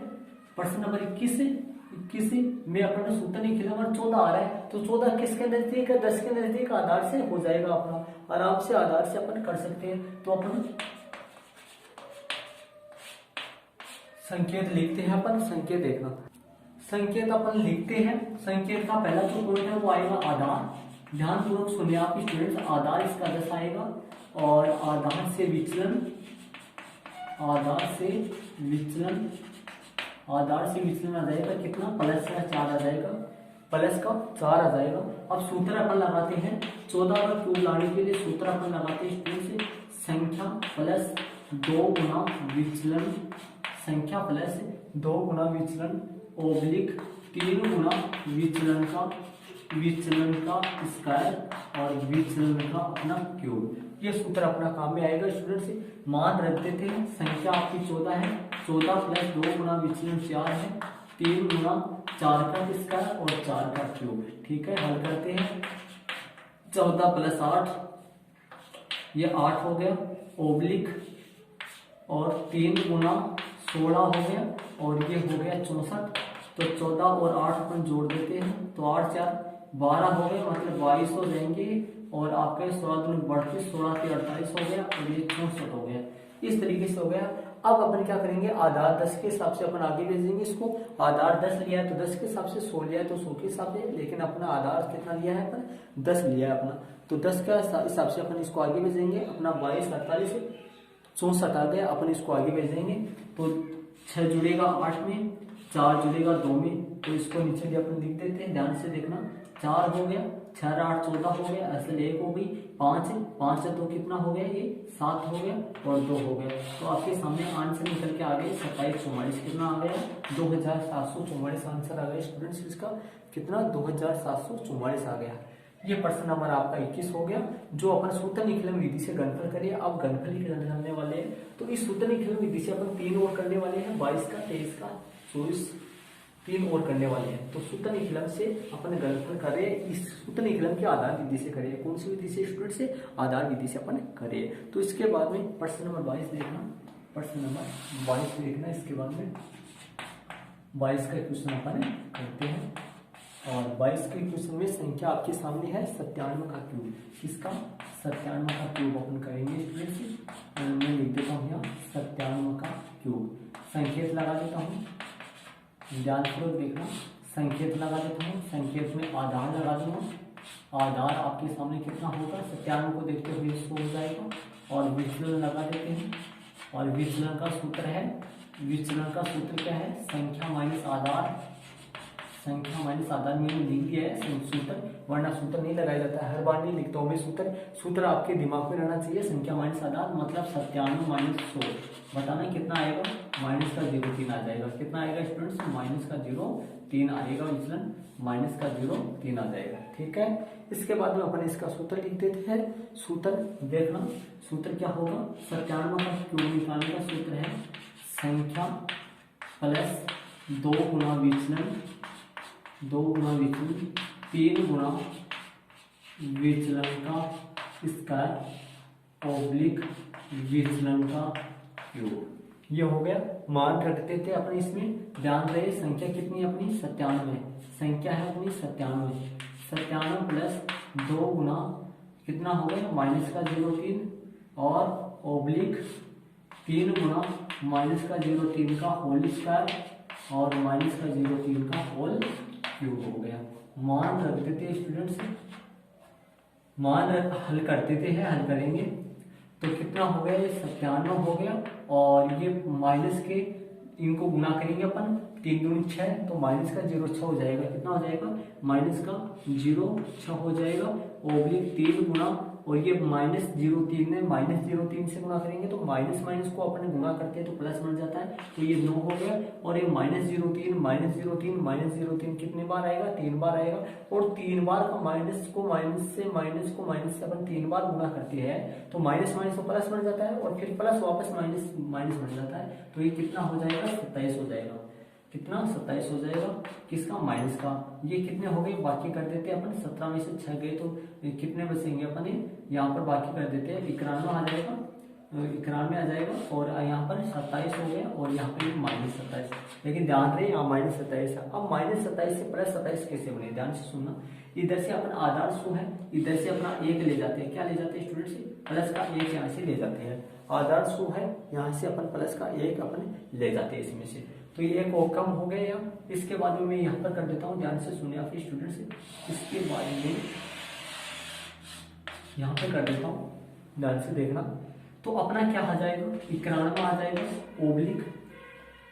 प्रश्न नंबर 21 में अपन सूत्रनीकलन 14 आ रहा है, तो 14 किसके नजदीक है, 10 के नजदीक आधार से हो जाएगा अपना, आराम से आधार से अपन कर सकते हैं। तो अपन संकेत लिखते हैं, अपन संकेत देखना, संकेत अपन लिखते हैं। संकेत का पहला जो पॉइंट है वो आएगा आधार। ध्यानपूर्वक सुनिए आप स्टूडेंट्स, आधार इसका 10 आएगा, और आधार से विचलन, आधार से विचलन, आधार से विचलन आ जाएगा कितना, प्लस का 4 आ जाएगा, प्लस का 4 आ जाएगा। अब सूत्र अपन लगाते हैं 14 का क्यूब लाने के लिए, सूत्र अपन लगाते हैं स्टूडेंट से, संख्या प्लस 2 गुना विचलन, संख्या प्लस 2 गुना विचलन ओब्लिक 3 गुना विचलन का स्क्वायर और विचलन का अपना क्यूब। ये सूत्र अपना काम में आएगा स्टूडेंट से। मान रखते थे, संख्या आपकी 14 है, 14 प्लस 2 गुना विचलन 4 है, 3 गुना 4 का स्क्वायर और 4 का क्यूब। ठीक है, हल करते हैं। 14 प्लस 8, ये 8 हो गया, ओब्लिक और 3 गुना 16 हो गया, और ये हो गया 64। तो 14 और 8 अपन जोड़ देते हैं, तो 8 4 12 हो गए, मतलब 22 हो जाएंगे, और आपके 16 दूनी 32, 16 के 48 हो गया, और ये 64 हो गया। इस तरीके से हो गया। अब अपन क्या करेंगे, आधार 10 के हिसाब से अपन आगे भेजेंगे इसको। आधार 10 लिया है तो 10 के हिसाब से, 100 लिया है तो 100 के हिसाब से, लेकिन अपना आधार कितना लिया है अपन, 10 लिया है अपना, तो 10 के हिसाब से अपन इसको आगे भेजेंगे। अपना 22 48 64 आ गया, अपन इसको आगे भेजेंगे। तो 6 जुड़ेगा 8 में, 4 जुड़ेगा 2 में, तो इसको नीचे भी अपन लिख देते हैं, ध्यान से देखना। 4 हो गया, 6 8 14 हो गया, असल 1 हो गई, 5 5 2 कितना हो गया, ये 7 हो गया, और 2 हो गया। तो आपके सामने आंसर निकल के आ गया 27 44, कितना आ गया, 2744 आंसर आ गया स्टूडेंट्स इसका, कितना 2744 आ गया। ये प्रश्न नंबर आपका 21 हो गया, जो अपन सूत्रनीकलन विधि से घनफल करिए। अब घनफल ही करने वाले हैं, तो इस सूत्रनीकलन विधि से अपन 3 और करने वाले हैं, 22 का 23 का 24, 3 और करने वाले हैं। तो सूत्रनीकलन से अपन घनफल करें, इस सूत्रनीकलन के आधार विधि से करें। कौन सी विधि से स्टूडेंट से, आधार विधि से अपन करें। तो इसके बाद में प्रश्न नंबर 22 देखना, प्रश्न नंबर 22 देखना। इसके बाद में 22 का क्वेश्चन अपन करते हैं, और 22 के क्वेश्चन में संख्या आपके सामने है 97 का क्यूब। किसका, 97 का क्यूब अपन करेंगे स्टूडेंट्स। मैं लिख देता हूँ यहाँ 97 का क्यूब। संकेत लगा देता हूँ, ध्यानपूर्वक देखना, संकेत लगा देता हूँ। संकेत में आधार लगा दूंगा, आधार आपके सामने कितना होगा, 97 को देखते हुए 100 हो जाएगा, और विचलन लगा देते हैं। और विचलन का सूत्र है, विचलन का सूत्र क्या है, संख्या माइनस आधार, संख्या माइनस आधार मैंने लिख दिया है सूत्र, वरना सूत्र नहीं लगाया जाता है, हर बार नहीं लिखता हूँ मैं सूत्र। सूत्र आपके दिमाग में रहना चाहिए, संख्या माइनस आधार मतलब 97 माइनस 100, बताना कितना आएगा, माइनस का 0 3 आ जाएगा। कितना आएगा स्टूडेंट्स, माइनस का 0 3 आएगा, विचलन माइनस का 0 3 आ जाएगा। ठीक है, इसके बाद में अपन इसका सूत्र लिख देते हैं। सूत्र देखना, सूत्र क्या होगा, 97 का क्यूब निकालने का सूत्र है संख्या प्लस 2 गुना विचलन, 2 गुना विचलन 3 गुना विचलन का स्क्वायर ओब्लिक विचलन का क्यूब। ये हो गया। मान रखते थे अपने इसमें, ध्यान रहे संख्या कितनी है अपनी 97, संख्या है अपनी 97 प्लस 2 गुना कितना हो गया, माइनस का 0 3 और ओब्लिक 3 गुना माइनस का 0 3 का होल स्क्वायर और माइनस का 0 3 का होल क्यूब हो गया। मान रख देते हैं स्टूडेंट्स, मान हल कर देते हैं, हल करेंगे तो कितना हो गया, ये 97 हो गया, और ये माइनस के इनको गुना करेंगे अपन, 3 दूनी 6, तो माइनस का 0 6 हो जाएगा। कितना हो जाएगा, माइनस का 0 6 हो जाएगा, ओब्लिक 3 गुना और ये -0.3 है, -0.3 से गुणा करेंगे तो माइनस माइनस को अपन गुणा करते हैं तो प्लस बन जाता है, तो ये 9 हो गया। और ये -0.3 कितने बार आएगा, 3 बार आएगा। और 3 बार का माइनस को माइनस से अपन 3 बार गुणा करते हैं तो माइनस माइनस को प्लस बन जाता है और फिर प्लस वापस माइनस माइनस बन जाता है। तो ये कितना हो जाएगा, 27 हो जाएगा। कितना, 27 हो जाएगा, किसका, माइनस का। ये कितने हो गए, बाकी कर देते हैं अपन, 17 में से 6 गए तो कितने बचेंगे अपन, यहाँ पर बाकी कर देते हैं, 91 आ जाएगा, 91 आ जाएगा। और यहाँ पर 27 हो गया और यहाँ पे -27। लेकिन ध्यान रहे यहाँ -27 है। अब -27 से +27 कैसे बने, ध्यान से सुनना। इधर से अपन आधार 100 है, इधर से अपना 1 ले जाते हैं, क्या ले जाते हैं स्टूडेंट से, प्लस का 1 यहाँ से ले जाते हैं। आधार 100 है, यहाँ से अपन प्लस का 1 अपन ले जाते हैं इसमें से, तो ये एक और कम हो गया यहाँ। इसके बाद में मैं यहाँ पर कर देता हूँ, ध्यान से सुनिए आपके स्टूडेंट से। इसके बाद में यहाँ पे कर देता हूँ, ध्यान से देखना। तो अपना क्या आ जाएगा, 91 आ जाएगा, ओब्लिक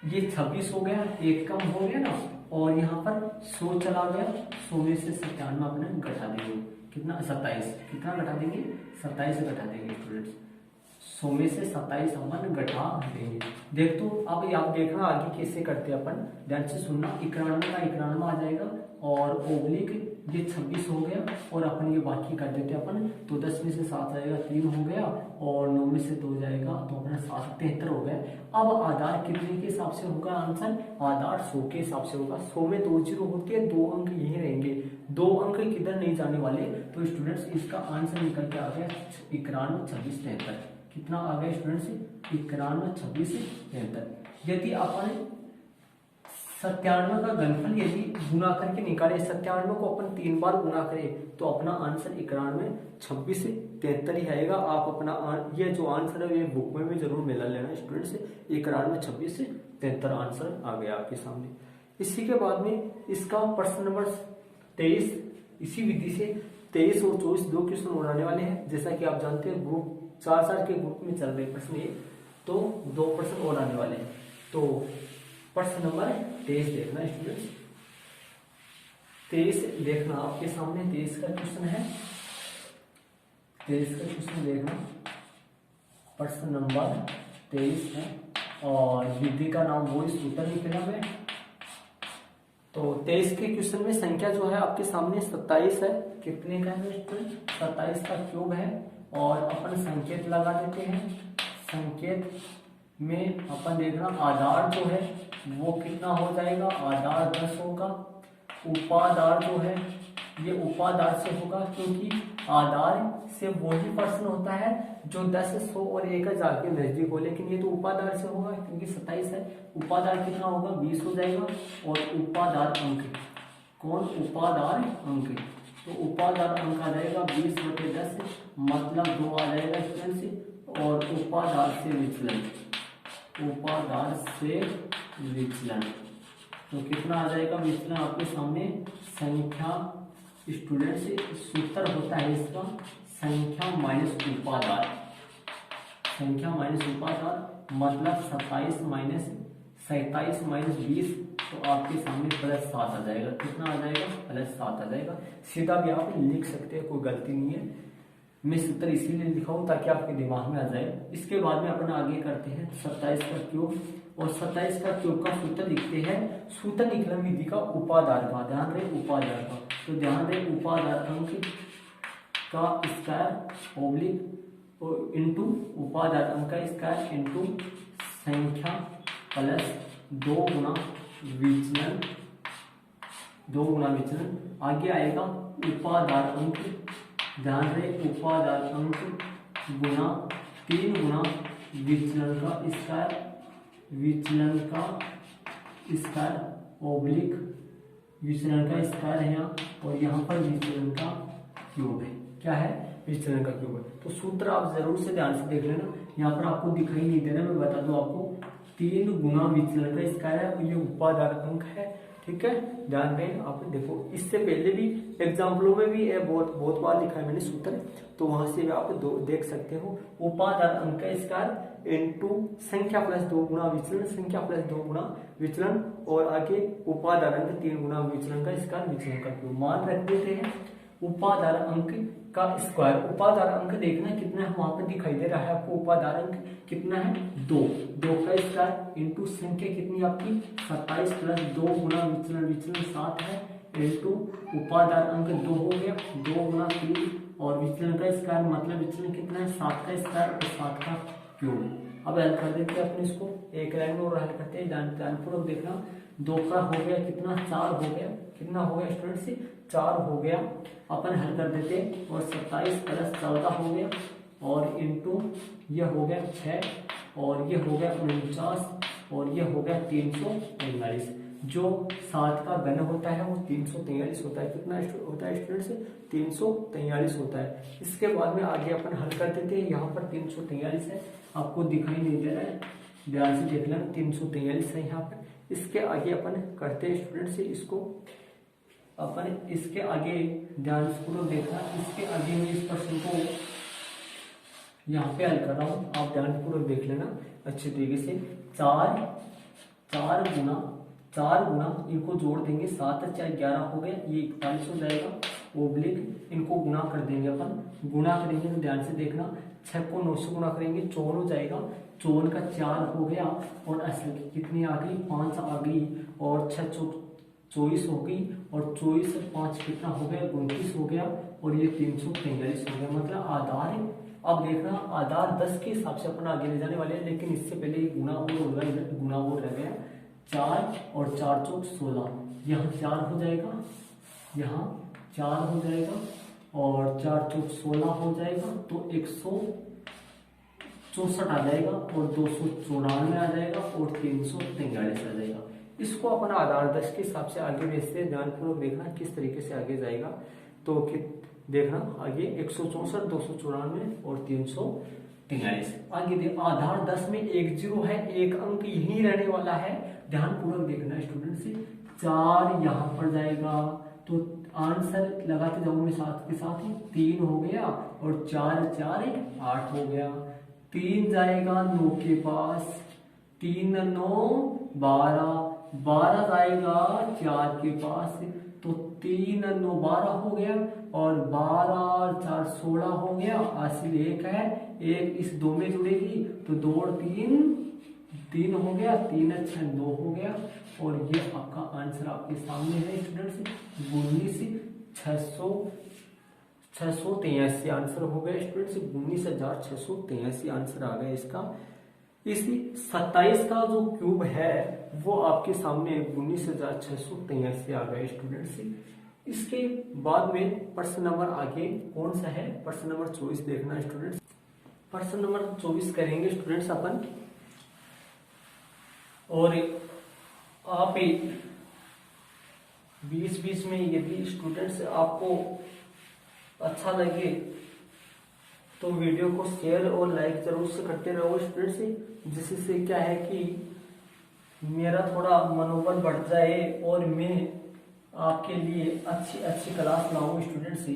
ये 26 हो गया, 1 कम हो गया ना, और यहाँ पर 100 चला गया, 100 में से 97 अपने घटा देंगे, कितना, 27। कितना घटा देंगे, 27 घटा देंगे स्टूडेंट्स, 100 में से 27 अपन घटा देंगे। देख तो अब आप देखना आगे कैसे करते हैं अपन, ध्यान से सुनना। 91 का 91 आ जाएगा और ओब्लिक ये 26 हो गया और अपन ये बाकी कर देते हैं अपन, तो 10 में से 7 जाएगा, 3 हो गया, और 9 में से 2 जाएगा तो अपना 7 73 हो गया। अब आधार कितने के हिसाब से होगा आंसर, आधार 100 के हिसाब से होगा। 100 में 2 जीरो होती है, 2 अंक यही रहेंगे, 2 अंक किधर नहीं जाने वाले। तो स्टूडेंट्स इसका आंसर निकल के आ गया 91 26 73। कितना आ गया स्टूडेंट्स, 91 26 73। यदि अपन 97 का घनफल यदि गुना करके निकाले, 97 को अपन 3 बार गुना करें तो अपना आंसर 91 26 73 ही आएगा। आप अपना ये जो आंसर है ये बुक में भी जरूर मिला लेना स्टूडेंट्स, 91 26 73 आंसर आ गया आपके सामने। इसी के बाद में इसका प्रश्न नंबर 23, इसी विधि से 23 और 24 2 क्वेश्चन उड़ाने वाले हैं। जैसा कि आप जानते हैं ग्रुप 4 के ग्रुप में चल रहे प्रश्न ये, तो 2 प्रश्न और आने वाले हैं। तो प्रश्न नंबर 23 देखना स्टूडेंट्स, 23 देखना आपके सामने, 23 का क्वेश्चन है, 23 का क्वेश्चन देखना, प्रश्न नंबर 23 है और विधि का नाम वो सूत्र निकला है। तो 23 के क्वेश्चन में संख्या जो है आपके सामने 27 है, कितने का है स्टूडेंट, 27 का क्यूब है। और अपन संकेत लगा देते हैं, संकेत में अपन देखना आधार जो है वो कितना हो जाएगा, आधार 10 होगा, उपाधार जो है ये उपाधार से होगा, क्योंकि आधार से वही प्रश्न होता है जो 10 100 और 1000 के नजदीक हो, लेकिन ये तो उपाधार से होगा क्योंकि 27 है। उपाधार कितना होगा, 20 हो जाएगा। और उपाधार अंक, कौन, उपाधार अंक, तो उपाधार अंक आ जाएगा 20/10 मतलब 2 आ जाएगा स्टूडेंट्स। और उपाधार से विचलन, उपाधार से विचलन तो कितना आ जाएगा विचलन आपके सामने, संख्या स्टूडेंट से सूत्र होता है इसका संख्या माइनस उपाधार, संख्या माइनस उपाधार मतलब 27 माइनस 20 तो आपके सामने +7 आ जाएगा। कितना आ जाएगा, +7 आ जाएगा। सीधा भी आप लिख सकते हैं, कोई गलती नहीं है। मैं सूत्र इसीलिए लिखाऊं ताकि आपके दिमाग में आ जाए। इसके बाद में अपन आगे करते हैं 27 का क्यूब, और 27 का क्यूब का सूत्र लिखते हैं, सूत्र निकलन विधि का उपाधार का, ध्यान रहे उपाधार का, तो ध्यान रहे उपाधार अंक का स्क्वायर ओब्लिक इंटू उपाधार अंक का स्क्वायर इंटू संख्या प्लस 2 गुना विचलन, 2 गुना विचलन। आगे आएगा उपाधार अंक, ध्यान रहे उपाधार अंक गुना 3 गुना विचलन का स्क्वायर, विचलन का स्क्वायर ओब्लिक विचलन का स्क्वायर है यहाँ, और यहाँ पर विचलन का क्यूब है। क्या है, विचलन का क्यूब है। तो सूत्र आप जरूर से ध्यान से देख लेना, यहाँ पर आपको दिखाई नहीं दे रहा, मैं बता दूं आपको, 3 गुना विचलन का स्क्वायर है और ये उपाधार अंक है, ठीक है। ध्यान दें, आप देखो इससे पहले भी एग्जाम्पलों में भी बहुत बार लिखा है मैंने सूत्र, तो वहां से भी आप देख सकते हो। उपाधार अंक का स्क्वायर इंटू संख्या प्लस 2 गुना विचलन, संख्या प्लस 2 गुना विचलन, और आगे उपाधार अंक 3 गुना विचलन का स्क्वायर, विचलन का क्यूब मान रख देते हैं। उपाधार अंक का स्क्वायर। उपाधार अंक देखना कितना है, वहां पे दिखाई दे रहा है आपको। उपाधार अंक कितना है, 2। 2 का स्क्वायर इंटू संख्या कितनी आपकी 27 प्लस 2 गुना विचलन, विचलन 7 है, इंटू उपाधार अंक 2 हो गया, 2 गुना 3 और विचलन का स्क्वायर मतलब विचलन कितना है 7 का स्क्वायर और 7 का क्यूब। अब हल कर देते हैं अपन इसको, एक लाइन में और हल करते हैं, ध्यानपूर्वक देखना। 2 का हो गया कितना 4 हो गया, कितना हो गया स्टूडेंट से 4 हो गया। अपन हल कर देते हैं और 27 प्लस 14 हो गया और इंटू ये हो गया 6 और ये हो गया 49 और ये हो गया 343। जो 7 का घन होता है वो 343 होता है। कितना होता है स्टूडेंट से 343 होता है। इसके बाद में आगे अपन हल कर देते हैं। यहाँ पर 343 है, आपको दिखाई नहीं दे रहा है, ध्यान से देख लेना 343 है यहाँ पर। इसके आगे अपन करते हैं स्टूडेंट से इसको, अपन इसके आगे ध्यान से पूरा देखना। इसके आगे मैं इस प्रश्न को यहाँ पे हल कर रहा हूँ, आप ध्यान पूर्वक देख लेना अच्छे तरीके से। 4 गुना इनको जोड़ देंगे, 7 4 11 हो गया, ये 41 हो जाएगा। ओब्लिक इनको गुना कर देंगे, अपन गुना करेंगे तो ध्यान से देखना। 6 को 9 से गुना करेंगे 54 हो जाएगा, 54 का 4 हो गया और असल की कितनी आ गई 5 आ गई और 6 24 हो गई और 24 से 5 कितना हो गया 29 हो गया और ये 343 हो गया, मतलब आधार है। अब देखना आधार 10 के हिसाब से अपन आगे ले जाने वाले हैं, लेकिन इससे पहले ये गुना वो रह गया 4 और 4 चौक 16, यहाँ 4 हो जाएगा, यहाँ 4 हो जाएगा और 4 चौक 16 हो जाएगा, तो 164 आ जाएगा और 294 आ जाएगा और 343 आ जाएगा। इसको अपन आधार 10 के हिसाब से आगे भेजते हैं, ध्यानपूर्वक देखना किस तरीके से आगे जाएगा। तो देखना आगे 164 294 और 343 आगे दे। आधार 10 में एक 0 है, एक अंक यही रहने वाला है, ध्यानपूर्वक देखना स्टूडेंट से। 4 यहाँ पर जाएगा तो आंसर लगाते जाऊंगे साथ के साथ ही 3 हो गया और 4 4 8 हो गया। 3 जाएगा 9 के पास, 3 9 12 जाएगा 4 के पास, तो 3 9 12 हो गया और 12 और 4 16 हो गया। हासिल 1 है, 1 इस 2 में जुड़ेगी तो 2 और 3 हो गया, 3 6 2 हो गया और ये आपका आंसर आपके सामने है स्टूडेंट्स। 19,683 आंसर हो गया स्टूडेंट्स, 19,683 आंसर आ गया इसका। इसी 27 का जो क्यूब है वो आपके सामने 19,683 आ गए स्टूडेंट्स। इसके बाद में प्रश्न नंबर आगे कौन सा है, प्रश्न नंबर 24 देखना स्टूडेंट्स। प्रश्न नंबर 24 करेंगे स्टूडेंट्स अपन, और आप बीच में यदि स्टूडेंट्स आपको अच्छा लगे तो वीडियो को शेयर और लाइक जरूर से करते रहो स्टूडेंट्स, जिससे क्या है कि मेरा थोड़ा मनोबल बढ़ जाए और मैं आपके लिए अच्छी क्लास लाऊं स्टूडेंट्स।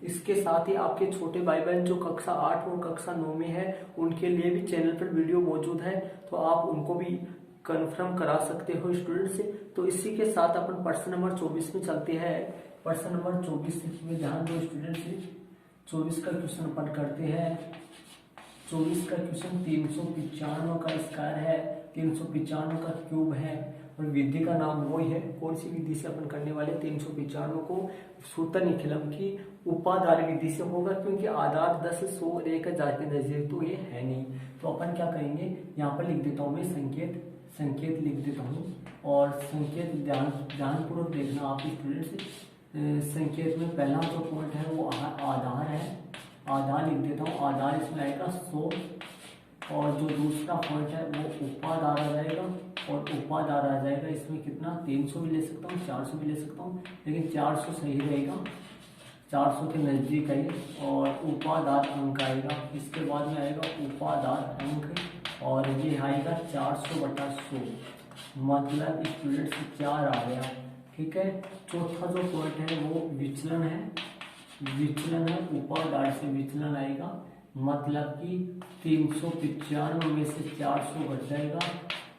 इसके साथ ही आपके छोटे भाई बहन जो कक्षा 8 और कक्षा 9 में है उनके लिए भी चैनल पर वीडियो मौजूद है, तो आप उनको भी कंफर्म करा सकते हो स्टूडेंट्स। तो इसी के साथ अपन प्रश्न नंबर 24 में चलते हैं। प्रश्न नंबर 24 में ध्यान दो स्टूडेंट्स, 24 का क्वेश्चन अपन करते हैं। 24 का क्वेश्चन 395 का स्क्वायर है, 395 का क्यूब है और विधि का नाम वही है। कौन सी विधि से अपन करने वाले 395 को, सूत्रनिखिलम की उपाधार विधि से होगा, क्योंकि आधार 10 100 और 1000 के नजदीक तो ये है नहीं। तो अपन क्या करेंगे, यहाँ पर लिख देता हूँ मैं संकेत लिख देता हूँ और संकेत ध्यानपूर्वक देखना आप स्टूडेंट्स। संकेत में पहला जो पॉइंट है वो आधार है, आधार लिख देता हूँ। आधार इसमें आएगा 100 और जो दूसरा पॉइंट है वो उपाधार आ जाएगा और उपाधार आ जाएगा इसमें कितना 300 भी ले सकता हूँ, 400 भी ले सकता हूँ, लेकिन 400 सही रहेगा, 400 के नजदीक है और उपाधार अंक आएगा। इसके बाद में आएगा उपाधार अंक और ये आएगा 400/100, मतलब स्टूडेंट्स 4 आ गया। ठीक है, चौथा जो पॉइंट है वो विचलन है, उपाधार से विचलन आएगा, मतलब कि 395 में से 400 घट जाएगा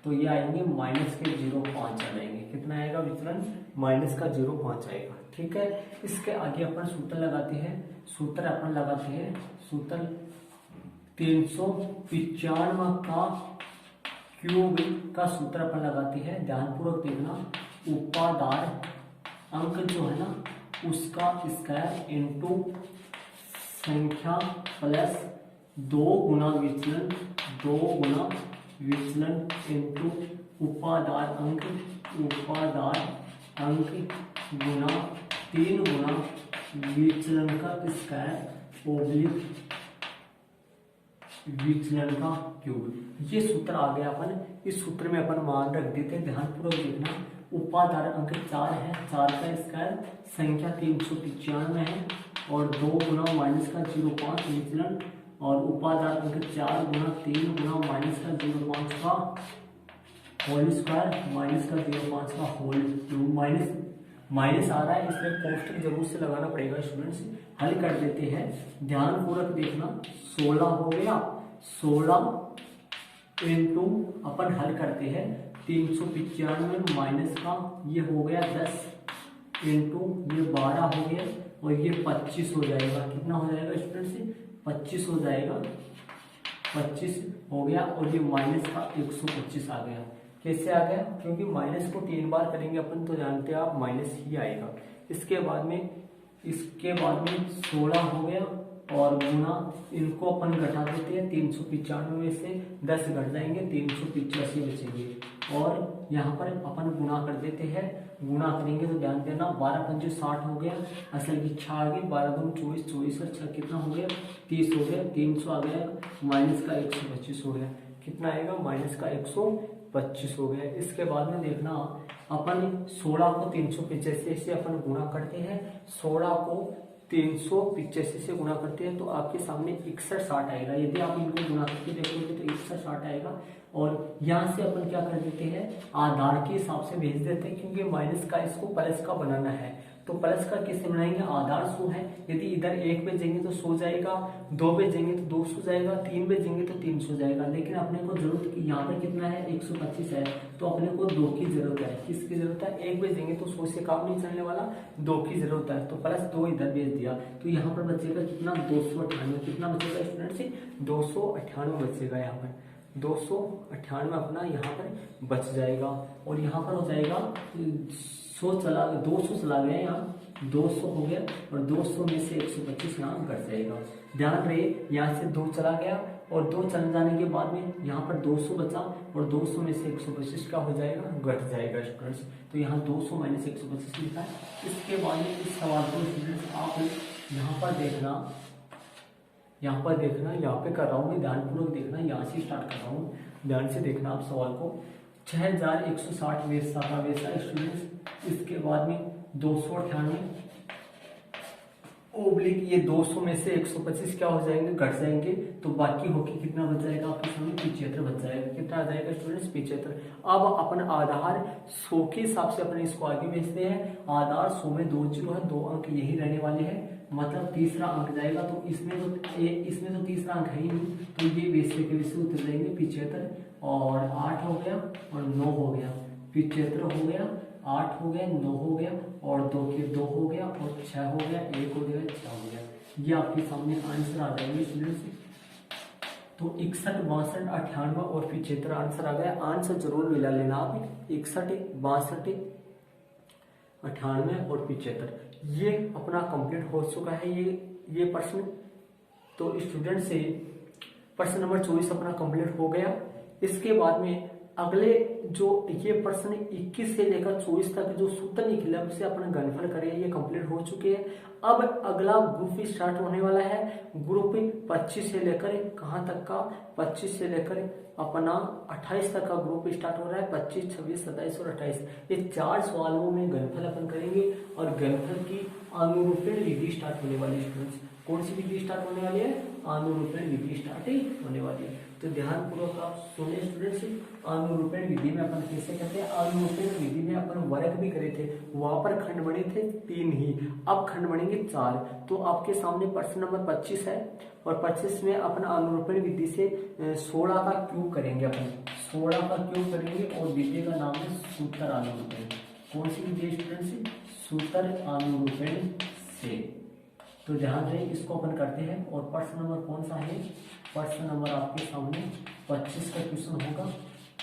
तो ये आएंगे -0.5 आ जाएंगे। कितना आएगा विचलन, -0.5 आएगा। ठीक है। इसके आगे अपन सूत्र लगाते हैं, सूत्र 395 का क्यूब का सूत्र अपन लगाते हैं। ध्यानपूर्वक देखना, उपादान अंक जो है ना उसका स्क्वायर इनटू संख्या प्लस 2 गुना विचलन इनटू उपादान अंक गुना 3 गुना विचलन का स्क्वायर ओब्लिक विचलन का क्यूब। ये सूत्र आ गया। अपन इस सूत्र में अपन मान रख देते हैं। ध्यानपूर्वक देखना, उपादान अंक 4 है, 4 का स्क्वायर, संख्या 395 है और 2 गुना माइनस का 0.5 विचलन, और उपादान अंक 4 गुना 3 गुना माइनस का 0.5 का होल स्क्वायर माइनस का 0.5 का होल क्यूब। माइनस आ रहा है इसलिए कोष्टक जरूर से लगाना पड़ेगा स्टूडेंट्स। हल कर देते हैं, ध्यानपूर्वक देखना। 16 हो गया, 16 इंटू अपन हल करते हैं 395 माइनस का ये हो गया 10 इंटू ये 12 हो गया और ये 25 हो जाएगा। कितना हो जाएगा स्टूडेंट्स? 25 हो जाएगा, 25 हो गया और ये माइनस का 125 आ गया। कैसे आ गया? क्योंकि माइनस को 3 बार करेंगे अपन तो जानते हैं आप माइनस ही आएगा। इसके बाद में 16 हो गया और गुना, इनको अपन घटा देते हैं। 395 में से 10 घट जाएंगे, 385 बचेंगे और यहाँ पर अपन गुना कर देते हैं। गुना करेंगे तो ध्यान देना, 12 पंजे 60 हो गया, असल की 6 आ गई, 12 दूनी 24, 24 और 6 कितना हो गया? 30 हो गया, 300 आ गया, माइनस का 125 हो गया। कितना आएगा? माइनस का 125 हो गया। इसके बाद में देखना, अपन 16 को 385 से अपन गुणा करते हैं, 16 को 385 से गुणा करते हैं तो आपके सामने 6160 आएगा। यदि आप इनको गुणा करके देखोगे तो 6160 आएगा। और यहाँ से अपन क्या कर देते हैं, आधार के हिसाब से भेज देते हैं, क्योंकि माइनस का इसको प्लस का बनाना है। तो प्लस का कैसे बनाएंगे? आधार 100 है, यदि इधर 1 भेजेंगे तो 100 जाएगा, 2 भेजेंगे तो 200 जाएगा, 3 भेजेंगे तो 300 जाएगा। लेकिन अपने को जरूरत की यहाँ पे कितना है? 125 है, तो अपने को 2 की जरूरत है। किसकी जरूरत है? 1 भेजेंगे तो 100 से काम नहीं चलने वाला, 2 की जरूरत है, तो प्लस 2 इधर भेज दिया। तो यहाँ पर बचेगा कितना? 298। कितना बचेगा स्टूडेंट से? 298 बचेगा। यहाँ पर 298 अपना यहाँ पर बच जाएगा और यहाँ पर हो जाएगा 200 चला गया, यहाँ 200 हो गया और 200 में से 125 यहाँ घट जाएगा। ध्यान रहे, यहाँ से 2 चला गया और 2 चले जाने के बाद में यहाँ पर 200 बचा और 200 में से 125 का हो जाएगा, घट जाएगा स्टूडेंट्स। तो यहाँ 200 माइनस 125 लिखा है। इसके बाद में इस सवाल को स्टूडेंट्स आप यहाँ पर देखना, यहाँ पे कर रहा हूँ मैं, ध्यानपूर्वक देखना, यहाँ से स्टार्ट कर रहा हूँ, ध्यान से देखना आप सवाल को। 6160 वैसा का वैसा स्टूडेंट्स। इसके बाद में 298 ओब्लिक ये 200 में से 125 क्या हो जाएंगे? घट जाएंगे। तो बाकी होके कितना बच जाएगा आपके सामने? 75 बच जाएगा। कितना आ जाएगा स्टूडेंट्स? 75। अब अपन आधार 100 के हिसाब से अपन इसको आगे भेजते हैं। आधार 100 में 2 0 है, 2 अंक यही रहने वाले हैं, मतलब तीसरा अंक जाएगा। तो इसमें तो तीसरा अंक है ही नहीं, तो ये वैसे के वैसे उतर जाएंगे। 75 और 8 हो गया और 9 हो गया, 75 हो गया, 8 हो गया, 9 हो गया और 2 के 2 हो गया और 6 हो गया, 1 हो गया, 6 हो गया। ये आपके सामने आंसर आ जाएंगे स्टूडेंट्स। तो 61, 62, 98 और 75 आंसर आ गया। आंसर जरूर मिला लेना आप, 61, 62, 98 और 75। ये अपना कंप्लीट हो चुका है ये प्रश्न। तो स्टूडेंट से प्रश्न नंबर 24 अपना कंप्लीट हो गया। इसके बाद में अगले जो ये प्रश्न 21 से लेकर 24 तक जो सूत्र निकले उसे अपन घनफल करें, ये कंप्लीट हो चुके हैं। अब अगला ग्रुप स्टार्ट होने वाला है। ग्रुप 25 से लेकर कहाँ तक का? 25 से लेकर अपना 28 तक का ग्रुप स्टार्ट हो रहा है। 25, 26, 27 और 28 ये 4 सवालों में घनफल अपन करेंगे और घनफल की अनुरूपण विधि स्टार्ट होने वाली है स्टूडेंट्स। कौन सी विधि स्टार्ट होने वाली है? अनुरूपण विधि स्टार्ट होने वाली है। तो ध्यानपूर्वक आप सुने स्टूडेंट्स, अनुरूपण विधि में अपन कैसे करते हैं? अनुरूपण विधि में अपन वर्ग भी करे थे, वहां पर खंड बने थे 3 ही, अब खंड बनेंगे 4। तो आपके सामने प्रश्न नंबर 25 है और 25 में अपना अनुरूपण विधि से 16 का क्यूब करेंगे अपन, 16 का क्यूब करेंगे और विधि का नाम है सूत्र अनुरूपण। कौन सी विधि स्टूडेंट्स? सूत्र अनुरूपण से। तो ध्यान रहे इसको अपन करते हैं। और प्रश्न नंबर कौन सा है? प्रश्न नंबर आपके सामने 25 का क्वेश्चन होगा।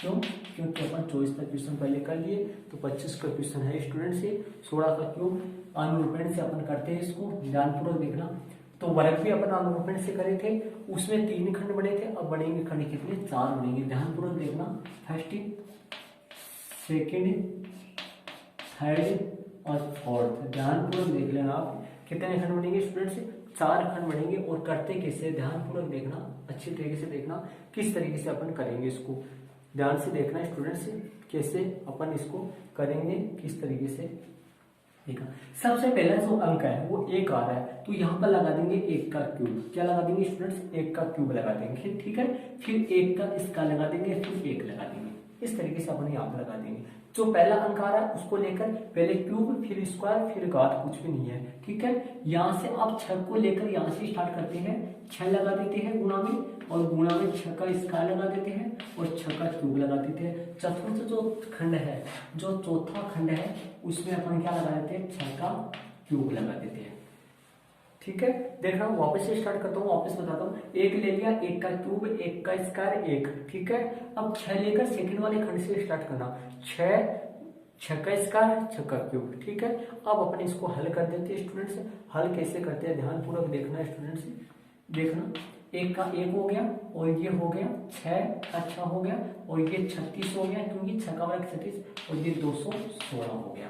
क्यों? क्योंकि अपन 24 का क्वेश्चन पहले कर लिए, तो 25 का क्वेश्चन है स्टूडेंट से 16 का क्यूब अनुरूपण से अपन करते हैं। इसको ध्यानपूर्वक देखना। तो वर्ग भी अपन अनुरूपण से करे थे, उसमें 3 खंड बने थे, अब बनेंगे खंड कितने? 4 बनेंगे। ध्यानपूर्वक देखना, फर्स्ट, सेकेंड, थर्ड और फोर्थ। ध्यानपूर्वक देख लेना आप कितने खंड बनेंगे स्टूडेंट से? 4 खंड बनेंगे। और करते कैसे? ध्यानपूर्वक देखना, अच्छी तरीके से देखना किस तरीके से अपन करेंगे इसको। ध्यान से देखना स्टूडेंट से कैसे अपन इसको करेंगे, किस तरीके से देखा। सबसे पहला जो अंक है वो 1 आ रहा है, तो यहाँ पर लगा देंगे 1 का क्यूब। क्या लगा देंगे स्टूडेंट्स? 1 का क्यूब लगा देंगे, ठीक है। फिर 1 का इसका लगा देंगे, फिर 1 लगा देंगे। इस तरीके से अपन यहाँ पर लगा देंगे। जो पहला अंक आ रहा है उसको लेकर पहले क्यूब, फिर स्क्वायर, फिर घात, कुछ भी नहीं है, ठीक है। यहाँ से आप 6 को लेकर यहाँ से स्टार्ट करते हैं, 6 लगा देते हैं गुणा में, और गुणा में 6 का स्क्वायर लगा देते हैं और 6 का क्यूब लगा देते हैं। चतुर्थ जो खंड है, जो चौथा खंड है, उसमें अपन क्या लगा देते हैं? 6 का क्यूब लगा देते हैं, ठीक है। देखना, वापस से स्टार्ट करता हूँ, वापस बताता हूँ। 1 ले लिया, 1 का क्यूब, 1 का स्क्वायर, 1, ठीक है। अब 6 लेकर सेकंड वाले खंड से स्टार्ट करना, 6 का स्क्वायर, 6 का क्यूब, ठीक है। अब अपन इसको हल कर देते हैं स्टूडेंट्स। हल कैसे करते हैं ध्यानपूर्वक देखना स्टूडेंट्स, देखना। 1 का 1 हो गया, और ये हो गया 6 का 6 हो गया, और ये 36 हो गया, क्योंकि 6 का वर्ग 36, और ये 216 हो गया।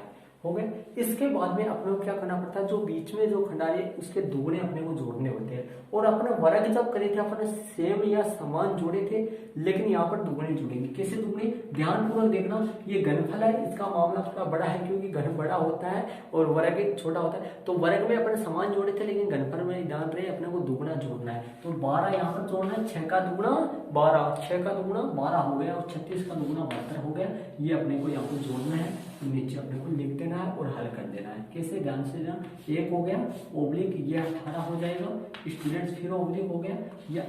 इसके बाद में अपने को क्या करना पड़ता है? जो बीच में जो खंड आ रही है उसके दुगने अपने को जोड़ने होते हैं। और अपने वर्ग जब करे थे अपने सेम या समान जोड़े थे, लेकिन यहाँ पर दुगने जुड़ेंगे। कैसे दुगने? ध्यानपूर्वक देखना। ये घनफल है, इसका मामला थोड़ा बड़ा है, क्योंकि घन बड़ा होता है और वर्ग छोटा होता है। तो वर्ग में अपने समान जोड़े थे, लेकिन घनफल में ध्यान रहे अपने को दुगना जोड़ना है। तो 12 यहाँ पर जोड़ना है। 6 का दुगुना 12, 6 का दुगुना 12 हो गया, और 36 का दुगुना 72 हो गया। ये अपने को यहाँ पर जोड़ना है, नीचे अपने को लिख देना है और हल कर देना है। कैसे? ध्यान से देना। 1 हो गया, ओब्लिक ये 18 हो जाएगा स्टूडेंट्स, फिर ओब्लिक हो गया, ये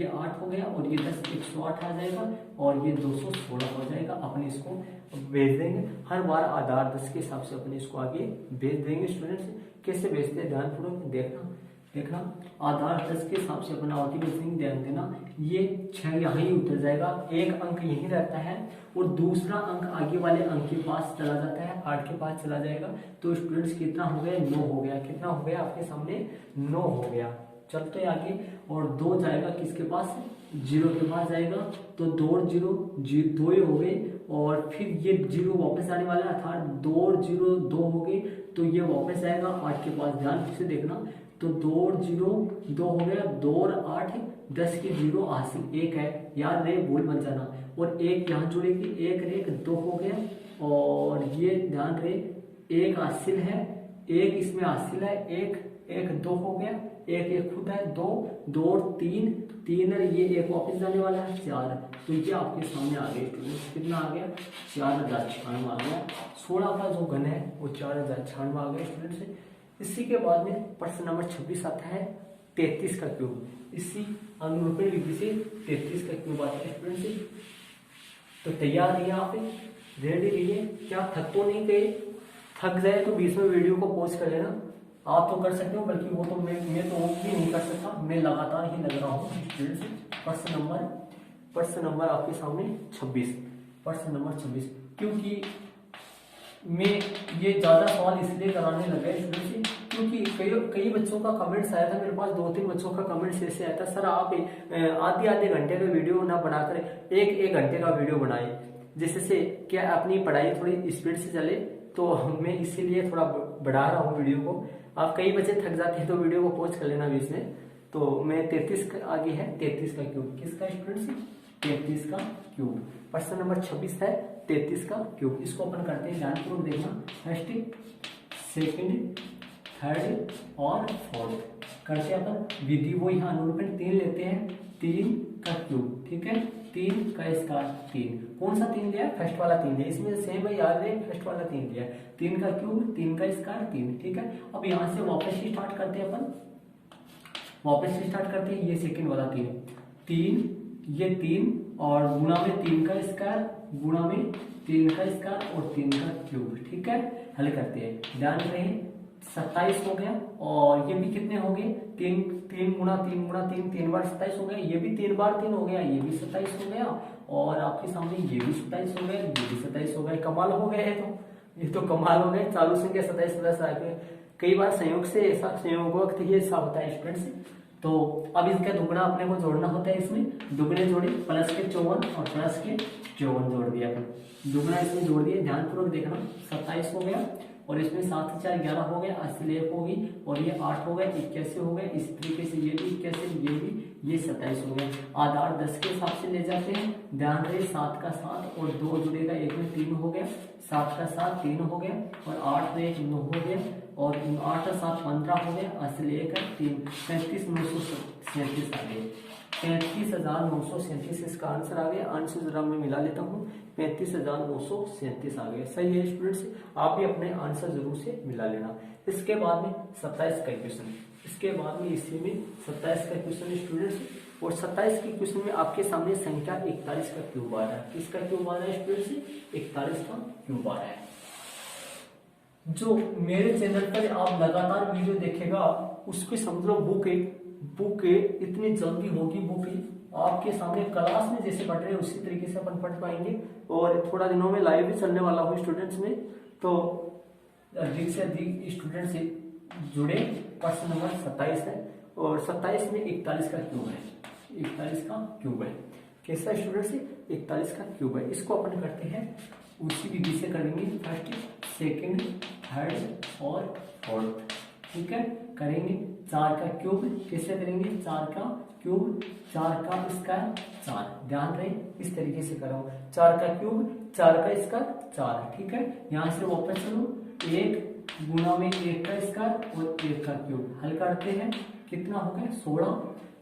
8 हो गया, और ये 10, 108 आ जाएगा, और ये 216 हो जाएगा। अपने इसको भेज देंगे हर बार आधार 10 के हिसाब से अपने इसको आगे भेज देंगे स्टूडेंट्स। कैसे भेजते हैं ध्यानपूर्वक देखना। आधार 10 के हिसाब से अपना आगे भेजेंगे, ध्यान देना। ये 6 यहाँ ही उतर जाएगा, 1 अंक यहीं रहता है, और दूसरा अंक आगे वाले अंक के पास चला जाता है, 8 के पास चला जाएगा। तो स्टूडेंट्स कितना हो गया? 9 हो गया। कितना हो गया आपके सामने? 9 हो गया। चलते आगे, और 2 जाएगा किसके पास? 0 के पास जाएगा। तो 2 और 0 2 हो गए, और फिर ये 0 वापस आने वाला है, अर्थात 2 और 0 2 हो गए, तो ये वापस आएगा 8 के पास। ध्यान से देखना। तो 2 और 0 2 हो गया, 2 और 8 10 के 0 हासिल 1 है, याद रहे, भूल मत जाना। और 1 यहाँ जुड़ेगी, 1 2 हो गया, और ये ध्यान रहे 1 हासिल है, 1 इसमें हासिल है, 1 2 हो गया, 1 खुद है, 2 और 3 और ये 1 वापस जाने वाला है, 4। तो ये आपके सामने आ गए स्टूडेंट्स। कितना आ गया? 4096 आ गया। 16 का जो घन है वो 4096 आ गया स्टूडेंट्स। इसी के बाद में प्रश्न नंबर 26 आता है 33 का क्यूब। इसी अनुरूपण विधि से 33 का क्यूब आता है स्टूडेंट्स। तो तैयार रहिए, आप रेडी रहिए। क्या थक तो नहीं गए? थक जाए तो बीच में वीडियो को पॉज कर लेना। आप तो कर सकते हो, बल्कि वो तो मैं तो भी नहीं कर सकता, मैं लगातार ही लग रहा हूँ स्टूडेंट्स। प्रश्न नंबर आपके सामने 26। प्रश्न नंबर 26, क्योंकि मैं ये ज्यादा सवाल इसलिए कराने लगा स्टूडेंट्स, क्योंकि कई बच्चों का कमेंट्स आया था मेरे पास, 2-3 बच्चों का कमेंट्स ऐसे आया था, सर आप आधे घंटे का वीडियो ना बनाकर 1 घंटे का वीडियो बनाए, जिससे क्या अपनी पढ़ाई थोड़ी स्पीड से चले। तो मैं इसीलिए थोड़ा बढ़ा रहा हूँ वीडियो को। आप कई बच्चे थक जाते हैं तो वीडियो को पॉज कर लेना बीच में। तो मैं 33 आगे है 33 का क्यूब। किसका स्टूडेंट्स? 33 का क्यूब। प्रश्न नंबर 26 है 33 का क्यूब। इसको अपन करते हैं, ध्यानपूर्वक देखना। फर्स्ट, सेकंड, थर्ड और फोर्थ करते हैं अपन। विधि वो यहाँ अनुरूपण 3 लेते हैं, 3 का क्यूब, ठीक है। 3 का स्क्वायर 3। कौन सा 3 लिया? फर्स्ट वाला 3 लिया, इसमें सेम है, याद रहे, फर्स्ट वाला 3 लिया। 3 का क्यूब, 3 का स्क्वायर 3, ठीक है। अब यहाँ से वापस ही स्टार्ट करते हैं अपन, वापस से स्टार्ट करते हैं। ये सेकंड वाला 3, ये 3 और गुणा में 3 का स्क्वायर, गुणा में 3 का स्क्वायर और 3 का क्यूब। ठीक है, हल करते हैं। ध्यान रहे 27 हो गया, और ये भी कितने हो गए, 3 गुणा 3 गुणा 3, 3 बार 27 हो गया, ये भी 3 बार 3 हो गया, ये भी 27 हो गया, और आपके सामने ये भी 27 हो गया, ये भी 27 हो गया। कमाल हो गया है, तो ये तो कमाल हो गया। चालू संख्या 27 प्लस आगे कई बार संयोग से ऐसा संयोग ये ऐसा होता है स्टूडेंट्स। तो अब इसका दुगना अपने को जोड़ना होता है, इसमें दुगने जोड़े, प्लस के 54 और प्लस के 54 जोड़ दिया अपन, दुगना इसमें जोड़ दिया। ध्यानपूर्वक देखना 27 हो गया, और इसमें 7 4 11 हो गया, 80 1 होगी, और ये 8 हो गया, 81 हो गया। इस तरीके से ये भी 81, ये भी, ये 27 हो गया। आधार 10 के हिसाब से ले जाते हैं। ध्यान रहे 7 का 7 और 2 जुड़ेगा, 1 में 3 हो गया, 7 का 7 3 हो गया, और 8 में 1 9 हो गया, और 8 और 7 15 हो गया, 80 1 3 35 937 आ गए। 35,937 इसका आंसर आ गया। आंसर जरा मैं मिला लेता हूँ, 35,937 आ गए। सही है स्टूडेंट्स, आप भी अपने आंसर जरूर से मिला लेना। इसके बाद में 27 का क्वेश्चन, इसके बाद में इसी में 27 का क्वेश्चन स्टूडेंट्स, और 27 के क्वेश्चन में आपके सामने संख्या 41 का क्यूब आ रहा है। किसका क्यूब आ रहा है स्टूडेंट्स, 41 का क्यूब आ रहा है। जो मेरे चैनल पर आप लगातार वीडियो देखेगा उसके समझ लो बुक इतनी जल्दी होगी, बुक आपके सामने क्लास में जैसे पढ़ रहे हैं उसी तरीके से अपन पढ़ पाएंगे। और थोड़ा दिनों में लाइव भी चलने वाला हो स्टूडेंट्स में, तो अधिक से अधिक स्टूडेंट से जुड़े। प्रश्न नंबर 27 है, और 27 में 41 का क्यूब है, 41 का क्यूब है। कैसा स्टूडेंट से 41 का क्यूब है। इसको अपन करते हैं उसी विधि से करेंगे, फर्स्ट सेकंड थर्ड और फोर्थ। ठीक है, करेंगे 4 का क्यूब कैसे करेंगे, 4 का क्यूब, 4 का स्क्वायर 4। ध्यान रहे इस तरीके से करो, 4 का क्यूब, 4 का स्क्वायर 4। ठीक है, यहाँ से वापस चलो, 1 गुणा में 1 का स्क्वायर और 1 का क्यूब। हल करते हैं, कितना हो गया 16,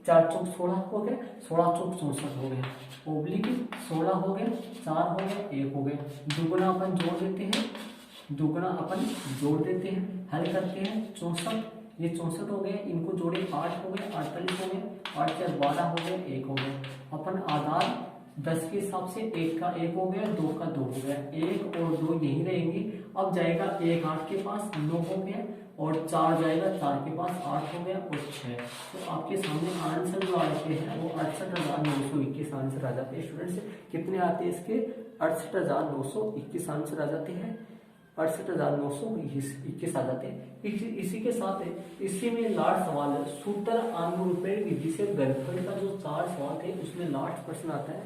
4 चौक 16 हो गया, 16 चौक 64 हो गया, ओब्लिक 16 हो गया, 4 हो गया, 1 हो गया। दुगुना अपन जोड़ देते हैं, दुगुना अपन जोड़ देते हैं, हल करते हैं 64, ये 64 हो गए, इनको जोड़े 8 हो गए, 48 हो गए, 8 4 12 हो गए, 1 हो गया। अपन आधार 10 के हिसाब से 1 का 1 हो गया, 2 का 2 हो गया, 1 और 2 यही रहेंगे। अब जाएगा 1 8 के पास 9 हो गया, और 4 जाएगा 4 के पास 8 हो गया, और 6। तो आपके सामने आंसर जो आते हैं वो 68,921 आंसर आ जाते हैं स्टूडेंट्स। कितने आते हैं इसके, 68,921 आंसर आ जाते हैं, 68,921 आ जाते हैं। इसी के साथ इसी में लास्ट सवाल है, सूत्र अनुरूपेण विधि से घनफल का जो 4 सवाल थे उसमें लास्ट प्रश्न आता है।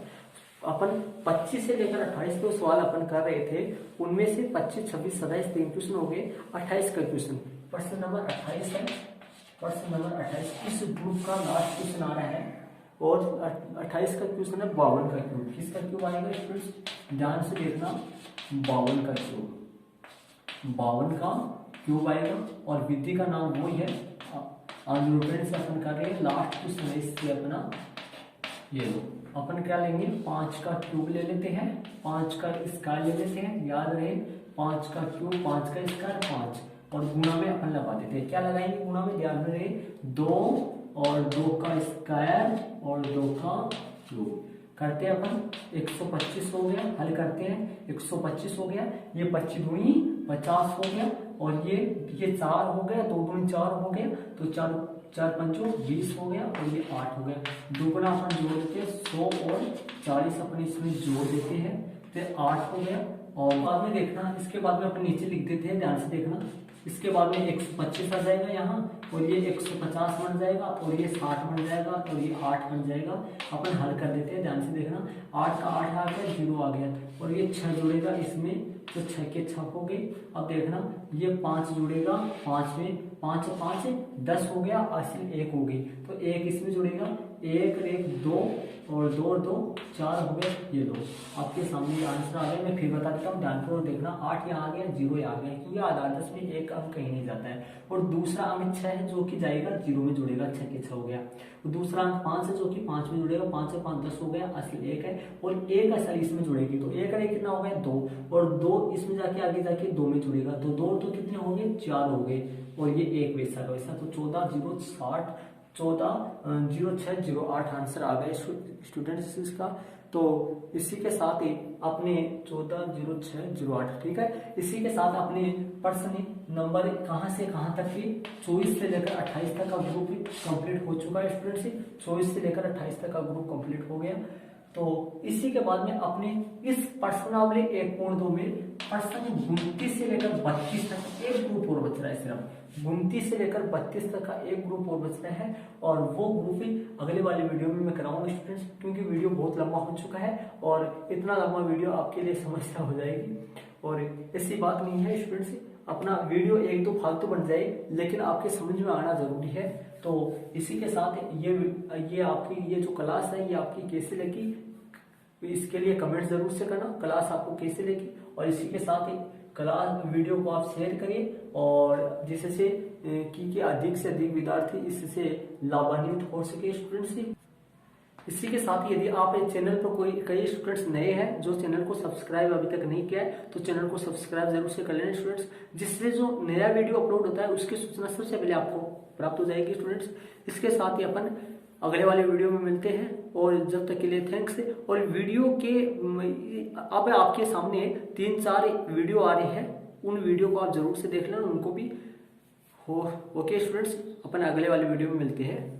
अपन 25 से लेकर 28 तो सवाल अपन कर रहे थे, उनमें से 25 26 27 3 क्वेश्चन हो गए। 28 का क्वेश्चन प्रश्न नंबर 28 है, प्रश्न नंबर 28 इस ग्रुप का लास्ट क्वेश्चन आ रहा है। और 28 का क्वेश्चन है 52 का क्यूब। किसका क्यूब आएगा स्टूडेंट्स, ध्यान से देखना, 52 का क्यूब, 52 का क्यूब आएगा। और विधि का नाम वो ही है, अनुरूपेण से अपन कर रहे हैं। लास्ट क्वेश्चन है इससे अपना, ये लो अपन क्या लेंगे, 5 का क्यूब ले लेते हैं, 5 का स्क्वायर ले लेते हैं। याद रहे 5 का क्यूब, 5 का स्क्वायर 5, और गुणा में अपन लगा देते हैं। क्या लगाएंगे गुणा में, ध्यान में रहे 2 और 2 का स्क्वायर और 2 का क्यूब। करते हैं अपन 125 हो गया, हल करते हैं 125 हो गया, ये 25 दूनी 50 हो गया, और ये 4 हो गया, 2 दूनी 4 हो गया, तो 4 पंचों 20 हो गया, और ये 8 हो गया। दुगुना अपन जोड़ देते हैं 100 और 40 अपन इसमें जोड़ देते हैं, तो 8 हो गया। और बाद में देखना, इसके बाद में अपन नीचे लिख देते हैं, ध्यान से देखना। इसके बाद में 125 आ जाएगा यहाँ, और ये 150 बन जाएगा, और ये 60 बन जाएगा, और ये 8 बन जाएगा। अपन हल कर देते हैं, ध्यान से देखना। 8 का 8 आ गया, 0 आ गया, और ये 6 जुड़ेगा इसमें, तो 6 के 6 हो गए। अब देखना ये 5 जुड़ेगा, 5 में 5 और 5 10 हो गया, असली 1 हो गई, तो 1 इसमें जुड़ेगा, 1 1 2 और 2 और 2 4 हो गए। ये लो आपके सामने ये आंसर आ गया। मैं फिर बता देता हूँ, ध्यानपूर्वक देखना। 8 यहाँ आ गया, 0 यहाँ आ गया, क्योंकि आधार 10 में 1 अंक कहीं नहीं जाता है। और दूसरा अंक 6 है जो कि जाएगा 0 में जुड़ेगा, 6 के 6 हो गया। और दूसरा अंक 5 है जो कि 5 में जुड़ेगा, 5 और 5 10 हो गया, असली 1 है, और 1 असली इसमें जुड़ेगी, तो 1 और 1 कितना हो गया 2, और 2 इसमें जाके आगे जाके 2 में जुड़ेगा, तो 2 और 2 कितने हो गए 4 हो गए, और ये 1 वैसा का वैसा, तो 14 0 60 14 0 6 0 8 आंसर आ गया स्टूडेंट्स इसका। तो इसी के साथ ही अपने 140608, ठीक है, इसी के साथ अपने प्रश्न नंबर कहाँ से कहाँ तक की 24 से लेकर 28 तक का ग्रुप कंप्लीट हो चुका है स्टूडेंट्स। 24 से लेकर 28 तक का ग्रुप कंप्लीट हो गया। तो इसी के बाद में अपने इस प्रश्नावली 1.2 में प्रश्न 29 से लेकर 32 तक एक ग्रुप और बच रहा है। सिर्फ 29 से लेकर 32 तक का एक ग्रुप और बच रहा है, और वो ग्रुप ही अगले वाले वीडियो में मैं कराऊंगा स्टूडेंट्स, क्योंकि वीडियो बहुत लंबा हो चुका है और इतना लंबा वीडियो आपके लिए समस्या हो जाएगी। और ऐसी बात नहीं है स्टूडेंट्स, अपना वीडियो एक दो फालतू बन जाए लेकिन आपके समझ में आना जरूरी है। तो इसी के साथ ये आपकी ये जो क्लास है ये आपकी कैसे लगी, इसके लिए कमेंट जरूर से करना क्लास आपको कैसे लगी। और इसी के साथ ही क्लास वीडियो को आप शेयर करिए, और जिससे कि अधिक से अधिक विद्यार्थी इससे लाभान्वित हो सके स्टूडेंट्स। इसी के साथ यदि आप इस चैनल पर कई स्टूडेंट्स नए हैं जो चैनल को सब्सक्राइब अभी तक नहीं किया है, तो चैनल को सब्सक्राइब जरूर से कर लेना स्टूडेंट्स, जिससे जो नया वीडियो अपलोड होता है उसकी सूचना सबसे पहले आपको प्राप्त हो जाएगी स्टूडेंट्स। इसके साथ ही अपन अगले वाले वीडियो में मिलते हैं, और जब तक के लिए थैंक्स। और वीडियो के अब आपके सामने 3-4 वीडियो आ रहे हैं, उन वीडियो को आप जरूर से देख लेना, उनको भी हो। ओके स्टूडेंट्स, अपन अगले वाले वीडियो में मिलते हैं।